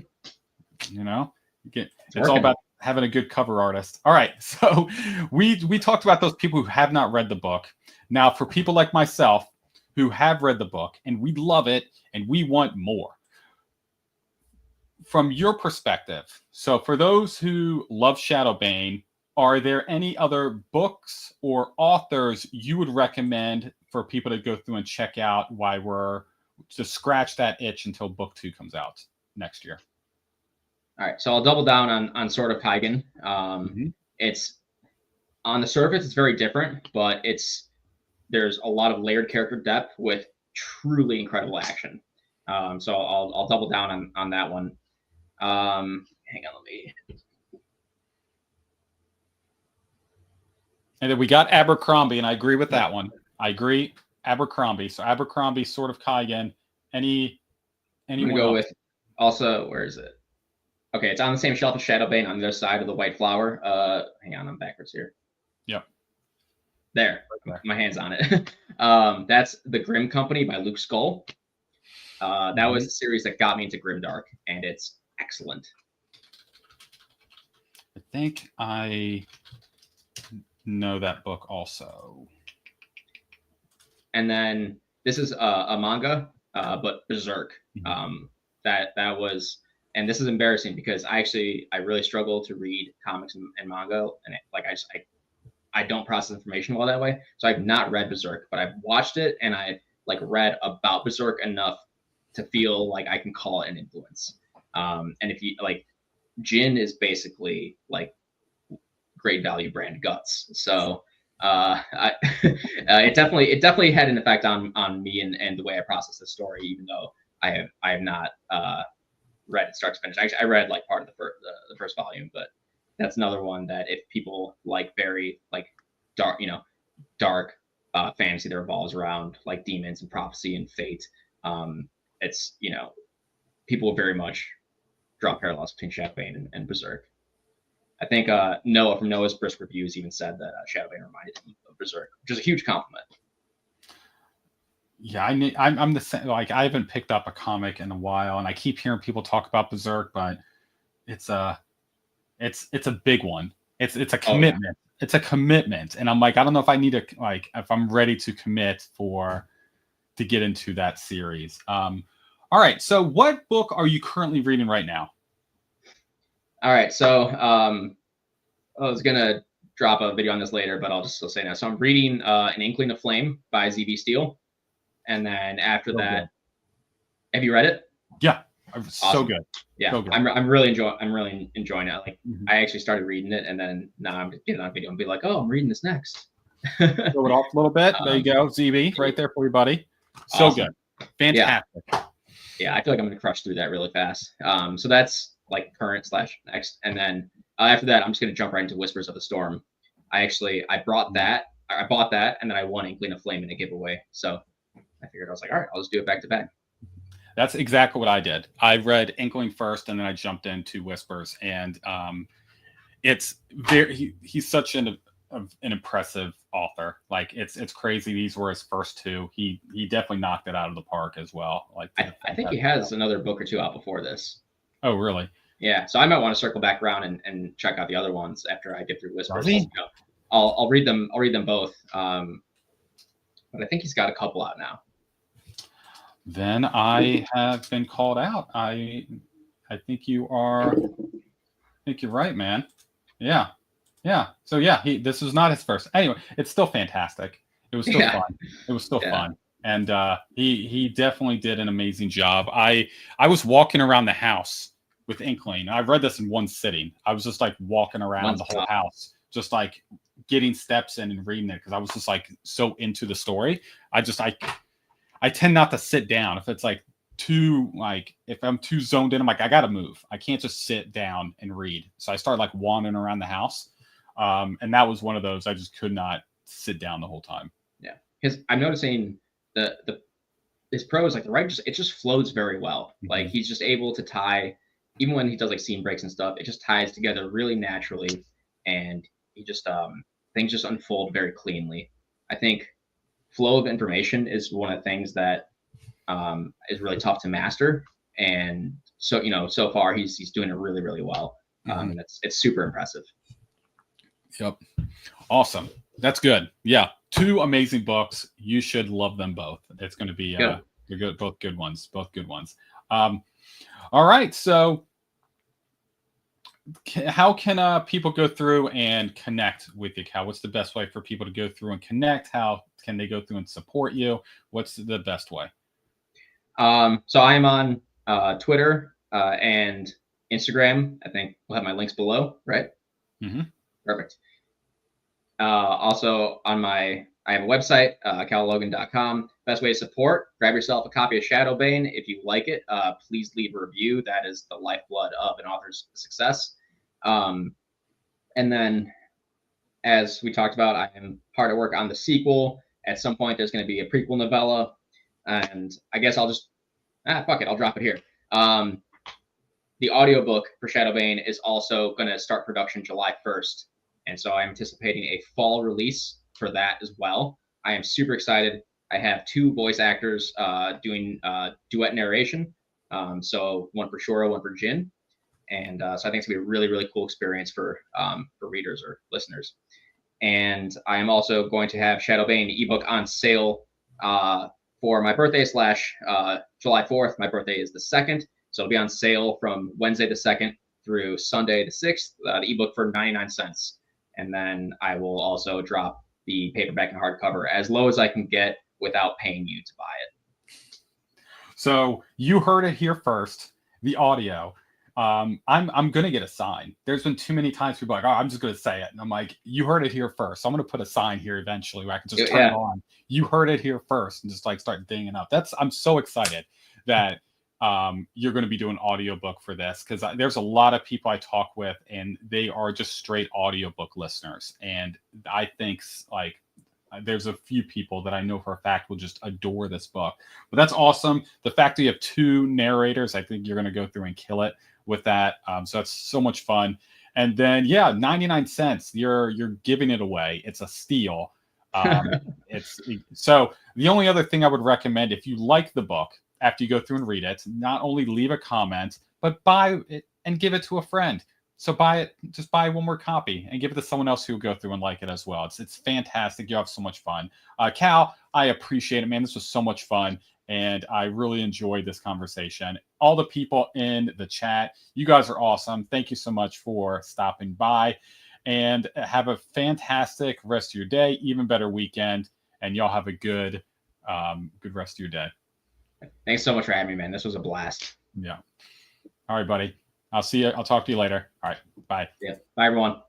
It's all about having a good cover artist. All right. So we talked about those people who have not read the book. Now, for people like myself who have read the book and we love it and we want more, from your perspective, so for those who love ShadowBane, are there any other books or authors you would recommend for people to go through and check out while we're to scratch that itch until book 2 comes out next year? All right, so I'll double down on Sword of Kaigen. It's on the surface, it's very different, but there's a lot of layered character depth with truly incredible action. So I'll double down on that one. Hang on, let me. And then we got Abercrombie, and I agree with that one. I agree, Abercrombie. So Abercrombie, Sword of Kaigen. Anyone I'm gonna go with also. Where is it? Okay, it's on the same shelf as ShadowBane on the other side of the white flower. Hang on, I'm backwards here. Yep. There, my hand's on it. That's The Grim Company by Luke Skull. That was the series that got me into Grimdark, and it's excellent. I think I know that book also. And then this is a manga, but Berserk. That was. And this is embarrassing because I really struggle to read comics and manga, and I don't process information well that way. So I've not read Berserk, but I've watched it and I read about Berserk enough to feel like I can call it an influence. And if you Jin is basically like Great Value brand guts. So it definitely had an effect on me and the way I process the story, even though I have not read it start to finish. Actually, I read part of the first volume, but that's another one that if people like very dark, dark fantasy that revolves around demons and prophecy and fate, it's people very much draw parallels between ShadowBane and Berserk. I think Noah from Noah's Brisk Reviews even said that ShadowBane reminded him of Berserk, which is a huge compliment. Yeah, I'm the same. I haven't picked up a comic in a while, and I keep hearing people talk about Berserk, but it's a big one. It's a commitment. Oh, yeah. It's a commitment, and I'm I don't know if I need to if I'm ready to commit to get into that series. All right. So, what book are you currently reading right now? All right. So, I was gonna drop a video on this later, but I'll just still say now. So, I'm reading An Inkling of Flame by Z.B. Steele. And then after that, have you read it? Yeah, awesome. So good. Yeah, so good. I'm really enjoying it. I actually started reading it, and then now I'm getting on video and be like, oh, I'm reading this next. Throw it off a little bit. There you go, ZB, right there for you, buddy. So awesome. Good, fantastic. Yeah, I feel like I'm gonna crush through that really fast. So that's current / next, and then after that, I'm just gonna jump right into Whispers of the Storm. I bought that, and then I won Inkling of Flame in a giveaway. So I figured, I was like, all right, I'll just do it back to back. That's exactly what I did. I read Inkling first, and then I jumped into Whispers, and it's very. He's such an impressive author. It's crazy. These were his first 2. He definitely knocked it out of the park as well. I think he has another book or 2 out before this. Oh, really? Yeah. So I might want to circle back around and check out the other ones after I get through Whispers. I'll read them. I'll read them both. But I think he's got a couple out now. Then I have been called out. I think you are. I think you're right, man. Yeah. So yeah, this was not his first. Anyway, it's still fantastic. It was still fun. It was still fun, and he definitely did an amazing job. I was walking around the house with Inkling. I've read this in one sitting. I was just walking around the whole house, just getting steps in and reading it because I was just so into the story. I tend not to sit down if it's too, like, if I'm too zoned in, I'm like, I gotta move. I can't just sit down and read. So I start like wandering around the house. And that was one of those. I just could not sit down the whole time. Yeah, because I'm noticing his prose, like the writing, it just flows very well. Like he's just able to tie, even when he does like scene breaks and stuff, it just ties together really naturally, and he just things just unfold very cleanly. I think flow of information is one of the things that is really tough to master, and so so far he's doing it really, really well, and it's super impressive. Yep, awesome. That's good. Yeah, 2 amazing books. You should love them both. It's going to be good. Both good ones. Both good ones. All right. So, how can people go through and connect with you, Cal? What's the best way for people to go through and connect? How can they go through and support you? What's the best way? So I am on Twitter and Instagram. I think we'll have my links below, right? Perfect. Also I have a website, callogan.com. Best way to support, grab yourself a copy of ShadowBane. If you like it, please leave a review. That is the lifeblood of an author's success. And then, as we talked about, I am hard at work on the sequel. At some point, there's going to be a prequel novella. And I guess I'll just, fuck it, I'll drop it here. The audiobook for ShadowBane is also going to start production July 1st. And so I'm anticipating a fall release for that as well. I am super excited. I have 2 voice actors doing duet narration. So one for Shora, one for Jin. And so I think it's going to be a really, really cool experience for readers or listeners. And I am also going to have ShadowBane ebook on sale for my birthday / July 4th. My birthday is the 2nd. So it'll be on sale from Wednesday the 2nd through Sunday the 6th, the ebook for 99 cents. And then I will also drop the paperback and hardcover as low as I can get without paying you to buy it. So you heard it here first, the audio. I'm gonna get a sign. There's been too many times people are like, oh, I'm just gonna say it. And I'm like, you heard it here first. So I'm gonna put a sign here eventually where I can just turn it on. You heard it here first and just like start dinging up. I'm so excited that you're going to be doing audiobook for this, because there's a lot of people I talk with and they are just straight audiobook listeners. And I think like there's a few people that I know for a fact will just adore this book. But that's awesome. The fact that you have 2 narrators, I think you're going to go through and kill it with that. So that's so much fun. And then, 99 cents, you're giving it away. It's a steal. So the only other thing I would recommend, if you like the book, after you go through and read it, not only leave a comment, but buy it and give it to a friend. So just buy 1 more copy and give it to someone else who will go through and like it as well. It's fantastic. You have so much fun. Cal, I appreciate it, man. This was so much fun. And I really enjoyed this conversation. All the people in the chat, you guys are awesome. Thank you so much for stopping by. And have a fantastic rest of your day, even better weekend. And y'all have a good rest of your day. Thanks so much for having me, man. This was a blast. Yeah. All right, buddy. I'll see you. I'll talk to you later. All right. Bye. Yeah. Bye, everyone.